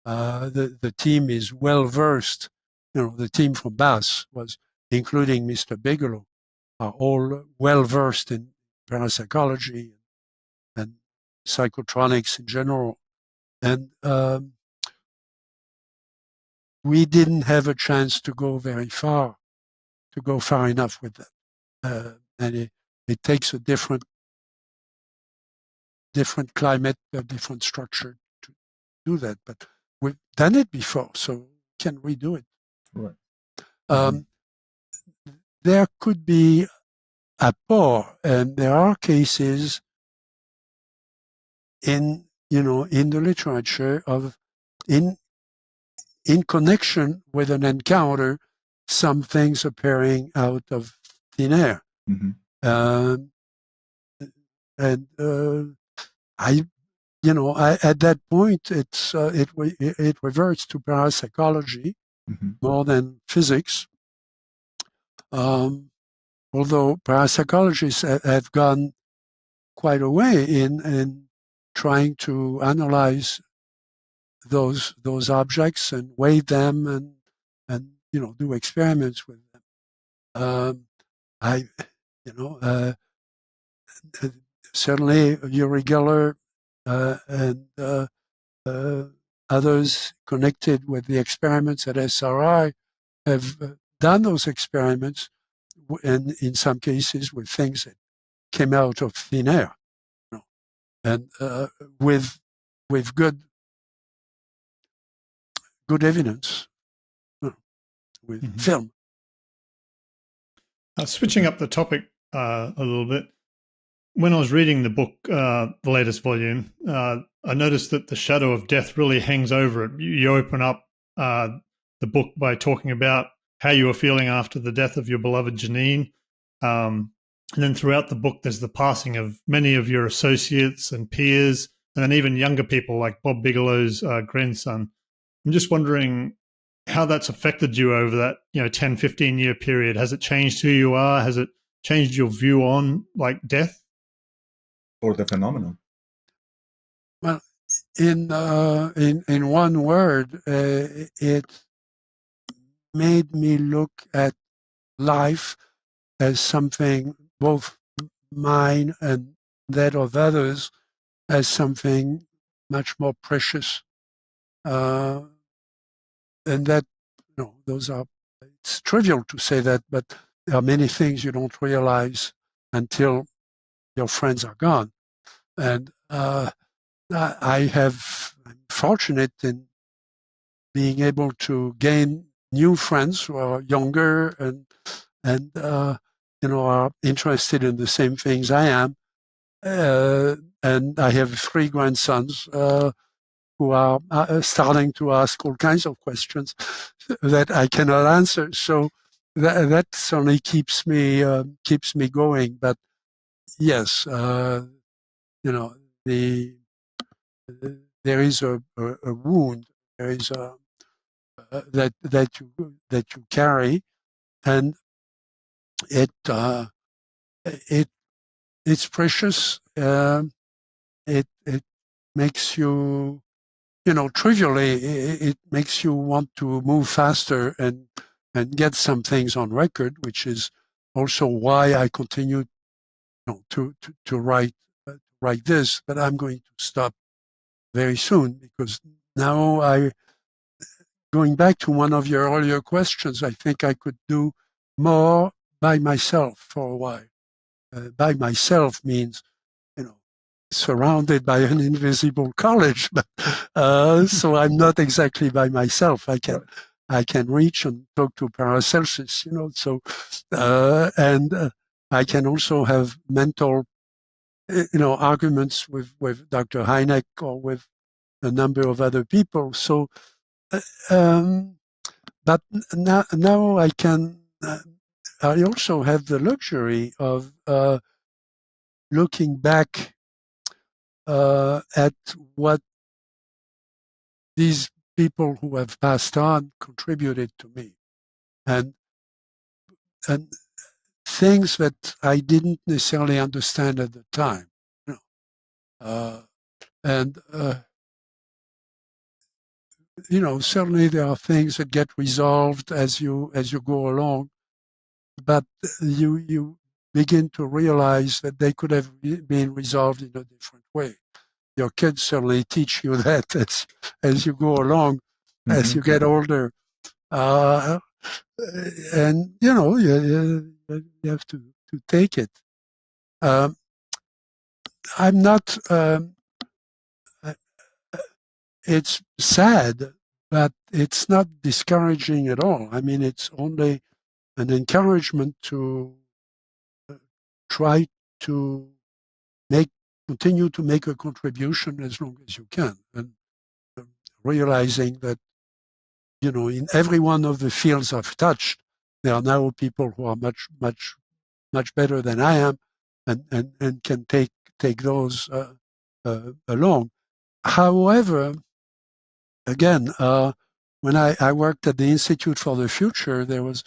The team is well versed. The team from Bass was, including Mr. Bigelow, are all well versed in parapsychology and psychotronics in general. And we didn't have a chance to go far enough with that. And it takes a different climate, a different structure to do that. But we've done it before, so can redo it.
Right.
There could be apport, and there are cases in the literature of in connection with an encounter, some things appearing out of thin air. And I at that point, it reverts to parapsychology more than physics. Although parapsychologists have gone quite a way in trying to analyze those objects and weigh them and do experiments with them. Certainly Uri Geller and others connected with the experiments at SRI have done those experiments, and in some cases with things that came out of thin air, and with good evidence, with film.
Switching up the topic a little bit, when I was reading the book, the latest volume, I noticed that the shadow of death really hangs over it. You open up the book by talking about how you were feeling after the death of your beloved Janine. And then throughout the book, there's the passing of many of your associates and peers, and then even younger people like Bob Bigelow's grandson. I'm just wondering how that's affected you over that 10, 15-year period. Has it changed who you are? Has it changed your view on death?
Or the phenomenon?
Well, in one word, it made me look at life as something, both mine and that of others, as something much more precious. And that, those are, it's trivial to say that, but there are many things you don't realize until your friends are gone. And I'm fortunate in being able to gain new friends who are younger and are interested in the same things I am. and I have 3 grandsons who are starting to ask all kinds of questions that I cannot answer. So that certainly keeps me going. But yes, you know, there is a wound. There is that you carry, and it's precious. It makes you, trivially, it makes you want to move faster and get some things on record, which is also why I continue, to write this. But I'm going to stop very soon, because now going back to one of your earlier questions, I think I could do more by myself for a while. By myself means, surrounded by an invisible college, but so I'm not exactly by myself. I can reach and talk to Paracelsus, So and I can also have mental, arguments with Dr. Hynek or with a number of other people. So, but now I can. I also have the luxury of looking back at what these people who have passed on contributed to me, and things that I didn't necessarily understand at the time, and certainly there are things that get resolved as you go along, but you begin to realize that they could have been resolved in a different way. Your kids certainly teach you that as you go along, as you get older. And you have to take it. I'm not. It's sad, but it's not discouraging at all. I mean, it's only an encouragement to try to continue to make a contribution as long as you can, and realizing that in every one of the fields I've touched, there are now people who are much better than I am, and can take those along. However, again, when I worked at the Institute for the Future, there was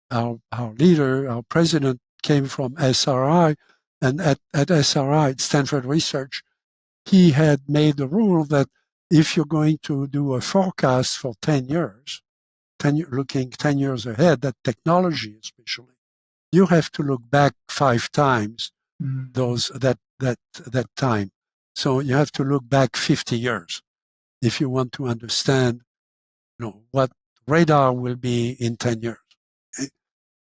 our leader, our president, came from SRI, and at SRI, at Stanford Research, he had made the rule that if you're going to do a forecast for 10 years, looking 10 years ahead, that technology especially, you have to look back 5 times that time. So you have to look back 50 years if you want to understand, what radar will be in 10 years.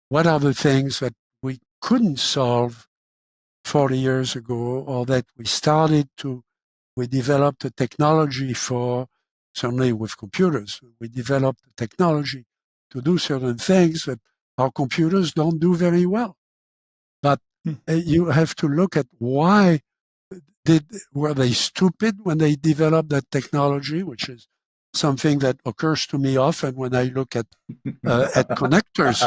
What are the things that we couldn't solve 40 years ago, or that we developed a technology for, certainly with computers, we developed a technology to do certain things that our computers don't do very well. But you have to look at why were they stupid when they developed that technology, which is something that occurs to me often when I look at connectors.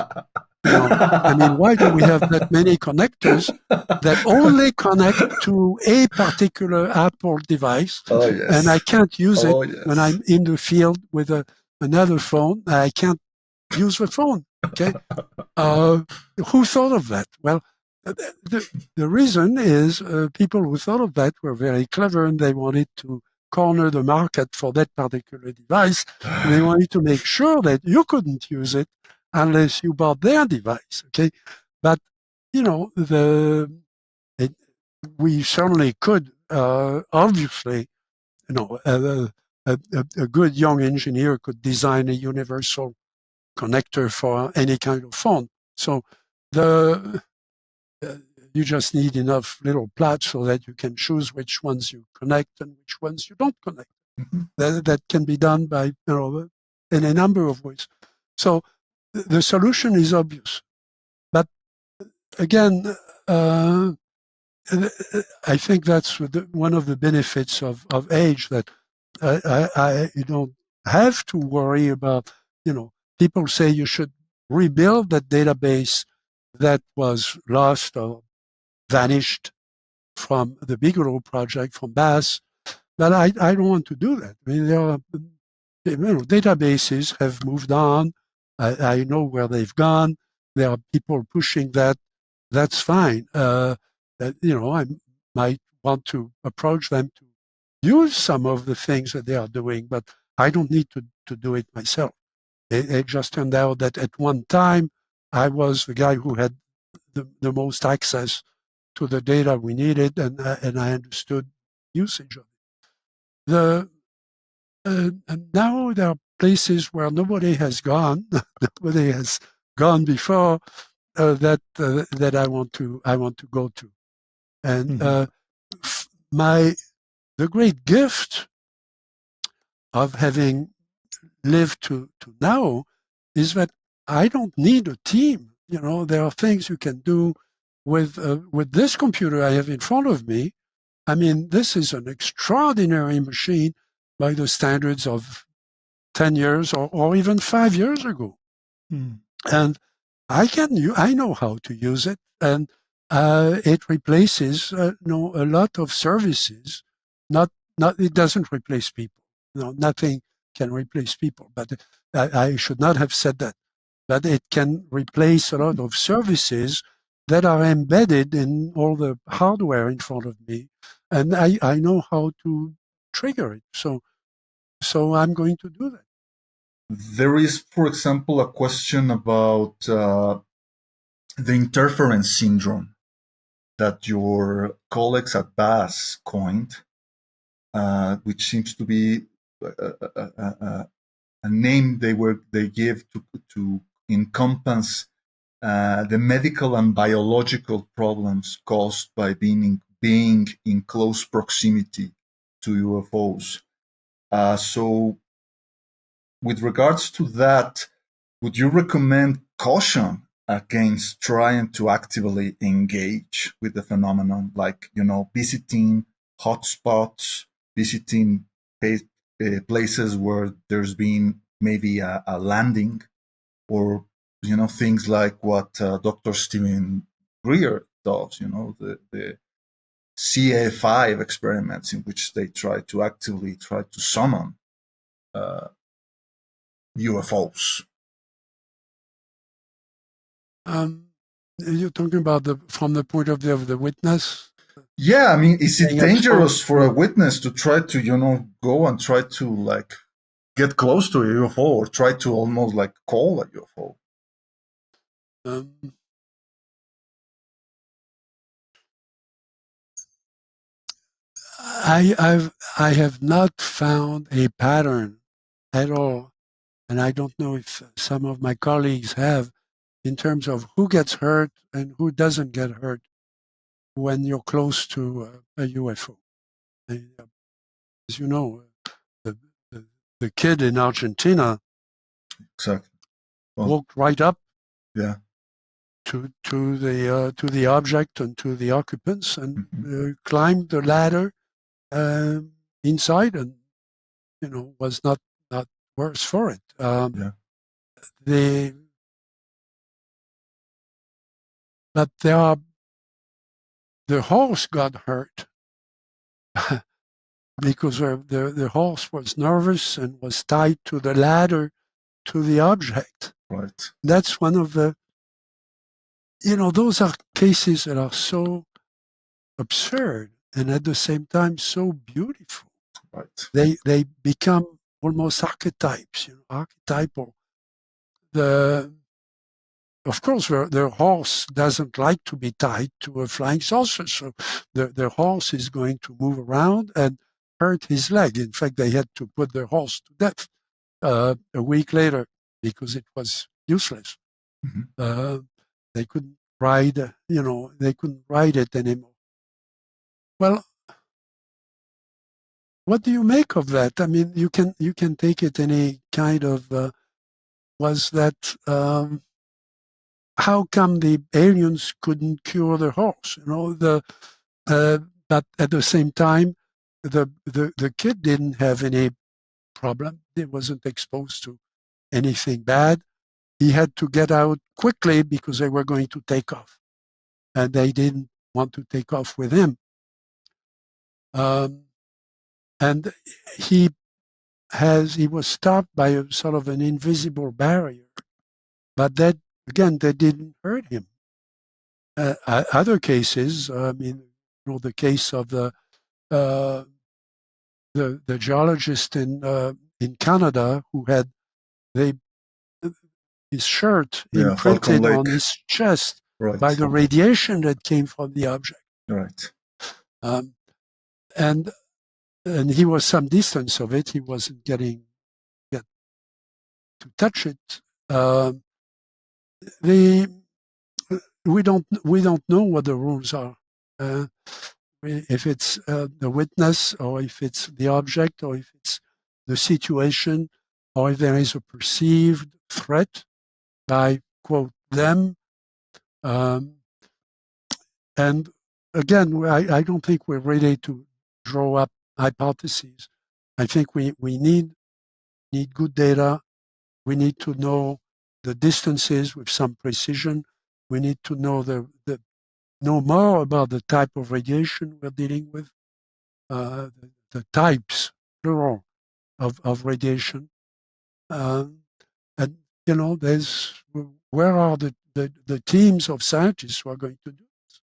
I mean, why do we have that many connectors that only connect to a particular Apple device?
Oh, yes.
And I can't use it
yes.
when I'm in the field with another phone. I can't use the phone. Okay, who thought of that? Well, the reason is people who thought of that were very clever, and they wanted to corner the market for that particular device. And they wanted to make sure that you couldn't use it unless you bought their device. Okay, but we certainly could. Obviously, a good young engineer could design a universal connector for any kind of phone. So you just need enough little plots so that you can choose which ones you connect and which ones you don't connect. That can be done by in a number of ways. So the solution is obvious, but again, I think that's one of the benefits of age, that you don't have to worry about, people say you should rebuild that database that was lost or vanished from the Bigelow project from Bass, but I don't want to do that. I mean, there are, databases have moved on. I know where they've gone. There are people pushing that. That's fine. I might want to approach them to use some of the things that they are doing, but I don't need to do it myself. It just turned out that at one time, I was the guy who had the most access to the data we needed, and I understood usage of it. And now there are places where nobody has gone, nobody has gone before, that I want to go to, and the great gift of having lived to now is that I don't need a team. There are things you can do with this computer I have in front of me. I mean, this is an extraordinary machine by the standards of 10 years or even 5 years ago. And I know how to use it, and it replaces a lot of services. Not it doesn't replace people. Nothing can replace people. But I should not have said that. But it can replace a lot of services that are embedded in all the hardware in front of me, and I know how to trigger it. So I'm going to do that.
There is, for example, a question about the interference syndrome that your colleagues at Bass coined, which seems to be a name they give to encompass the medical and biological problems caused by being in close proximity to UFOs. So, with regards to that, would you recommend caution against trying to actively engage with the phenomenon, like, visiting hotspots, visiting places where there's been maybe a landing, or things like what Dr. Stephen Greer does, the CA5 experiments in which they try to summon UFOs.
You're talking about from the point of view of the witness?
Yeah, I mean, is it dangerous for a witness to try to, go and try to get close to a UFO, or try to almost call a UFO?
I have not found a pattern at all, and I don't know if some of my colleagues have, in terms of who gets hurt and who doesn't get hurt when you're close to a UFO. As you know, the kid in Argentina
Exactly.
walked right up,
yeah,
to the object and to the occupants, and climbed the ladder inside, and was not worse for it. But the horse got hurt because the horse was nervous and was tied to the ladder to the object.
Right.
That's one of the, those are cases that are so absurd and at the same time so beautiful.
Right.
They become almost archetypes, archetypal. Of course, the horse doesn't like to be tied to a flying saucer, so the horse is going to move around and hurt his leg. In fact, they had to put the horse to death a week later because it was useless. They couldn't ride, they couldn't ride it anymore. Well, what do you make of that? I mean, you can take it any kind of. Was that? How come the aliens couldn't cure the horse? but at the same time, the kid didn't have any problem. He wasn't exposed to anything bad. He had to get out quickly because they were going to take off, and they didn't want to take off with him. And he was stopped by a sort of an invisible barrier, but that again, they didn't hurt him. Other cases, I mean, the case of the geologist in Canada who had his shirt imprinted on his chest by the radiation that came from the object.
Right.
And he was some distance of it. He wasn't getting to touch it. We don't know what the rules are. If it's the witness, or if it's the object, or if it's the situation, or if there is a perceived threat by, quote, them. And again, I don't think we're ready to draw up hypotheses. I think we need good data. We need to know the distances with some precision. We need to know know more about the type of radiation we're dealing with, the types, plural, of radiation. And, where are the teams of scientists who are going to do this?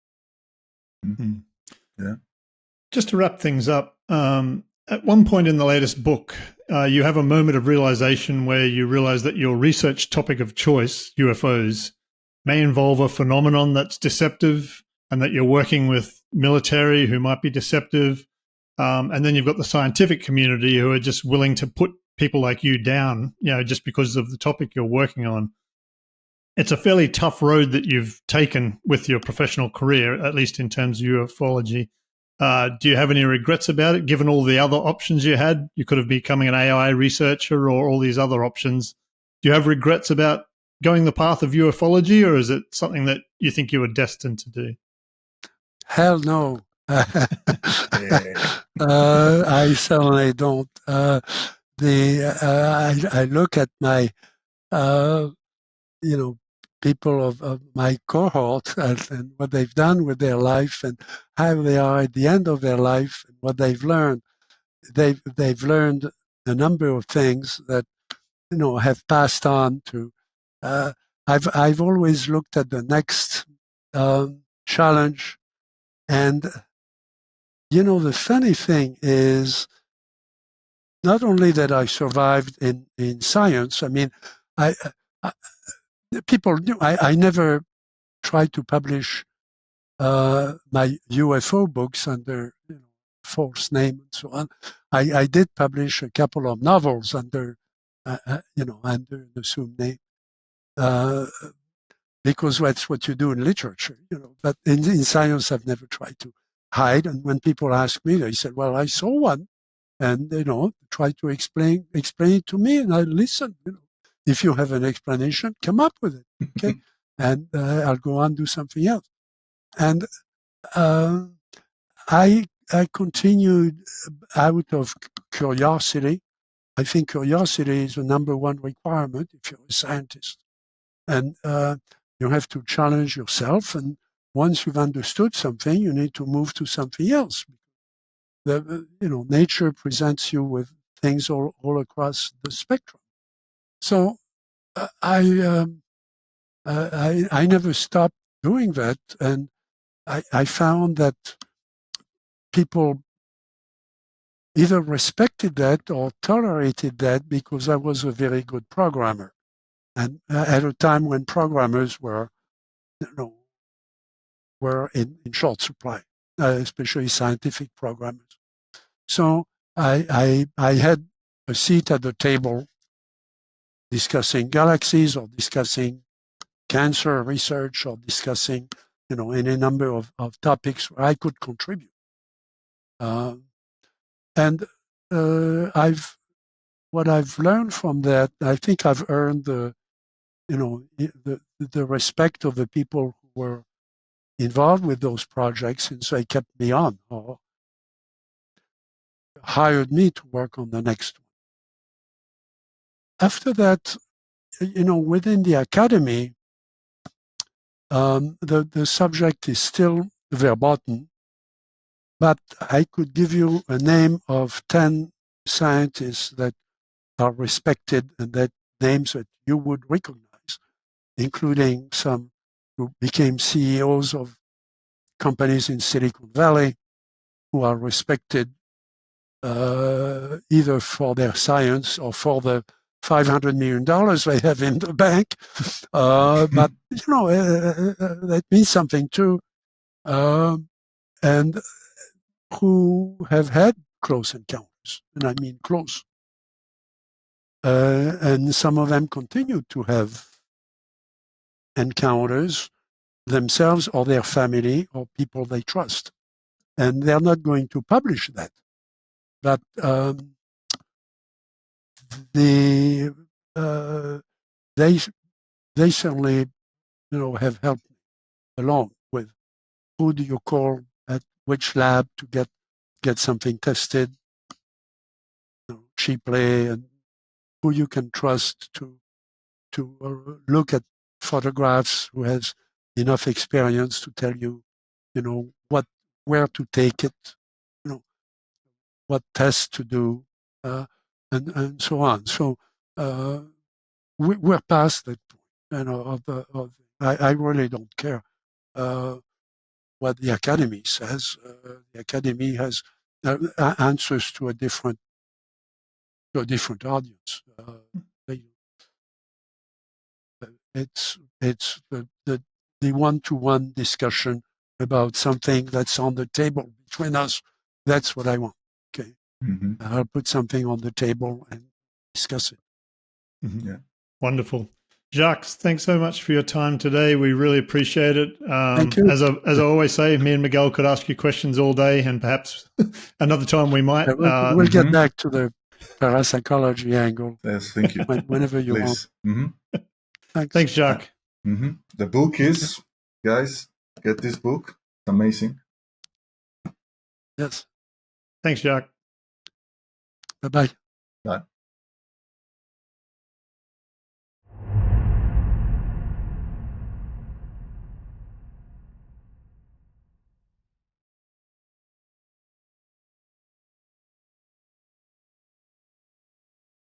Mm-hmm. Yeah.
Just to wrap things up, at one point in the latest book, you have a moment of realization where you realize that your research topic of choice, UFOs, may involve a phenomenon that's deceptive, and that you're working with military who might be deceptive. And then you've got the scientific community who are just willing to put people like you down, just because of the topic you're working on. It's a fairly tough road that you've taken with your professional career, at least in terms of ufology. Do you have any regrets about it, given all the other options you had? You could have becoming an AI researcher or all these other options. Do you have regrets about going the path of ufology, or is it something that you think you were destined to do?
Hell no. I certainly don't. I look at my, people of my cohort and what they've done with their life and how they are at the end of their life and what they've learned. They've learned a number of things that have passed on to. I've always looked at the next challenge, and the funny thing is, not only that I survived in science. I mean, people knew I never tried to publish my UFO books under false name and so on. I did publish a couple of novels under under an assumed name, because that's what you do in literature. But in science, I've never tried to hide. And when people ask me, they said, "Well, I saw one," and try to explain it to me, and I listen. If you have an explanation, come up with it, okay? And I'll go on do something else. And I continued out of curiosity. I think curiosity is the number one requirement if you're a scientist. And you have to challenge yourself. And once you've understood something, you need to move to something else. Nature presents you with things all across the spectrum. So I never stopped doing that, and I found that people either respected that or tolerated that because I was a very good programmer, and at a time when programmers were in short supply, especially scientific programmers. So I had a seat at the table discussing galaxies or discussing cancer research or discussing, any number of topics where I could contribute. And what I've learned from that, I think I've earned the respect of the people who were involved with those projects, and so they kept me on or hired me to work on the next one. After that, within the academy, the subject is still verboten, but I could give you a name of 10 scientists that are respected and that names that you would recognize, including some who became CEOs of companies in Silicon Valley who are respected either for their science or for the $500 million they have in the bank. But, that means something too. And who have had close encounters, and I mean close. And some of them continue to have encounters themselves or their family or people they trust. And they're not going to publish that. But they certainly, have helped me along with who do you call at which lab to get something tested cheaply, and who you can trust to look at photographs, who has enough experience to tell you, where to take it, what tests to do, and so on. So we're past that point. I really don't care what the academy says. The academy has answers to a different audience. It's the one-to-one discussion about something that's on the table between us. That's what I want. Okay, I'll put something on the table and discuss it.
Yeah,
wonderful. Jacques, thanks so much for your time today. We really appreciate it.
Thank you.
As I always say, me and Miguel could ask you questions all day, and perhaps another time we might.
We'll get back to the parapsychology angle.
Yes, thank you.
Whenever you want.
Thanks, Jacques.
The book is, guys, get this book. It's amazing.
Yes.
Thanks, Jacques.
Bye-bye.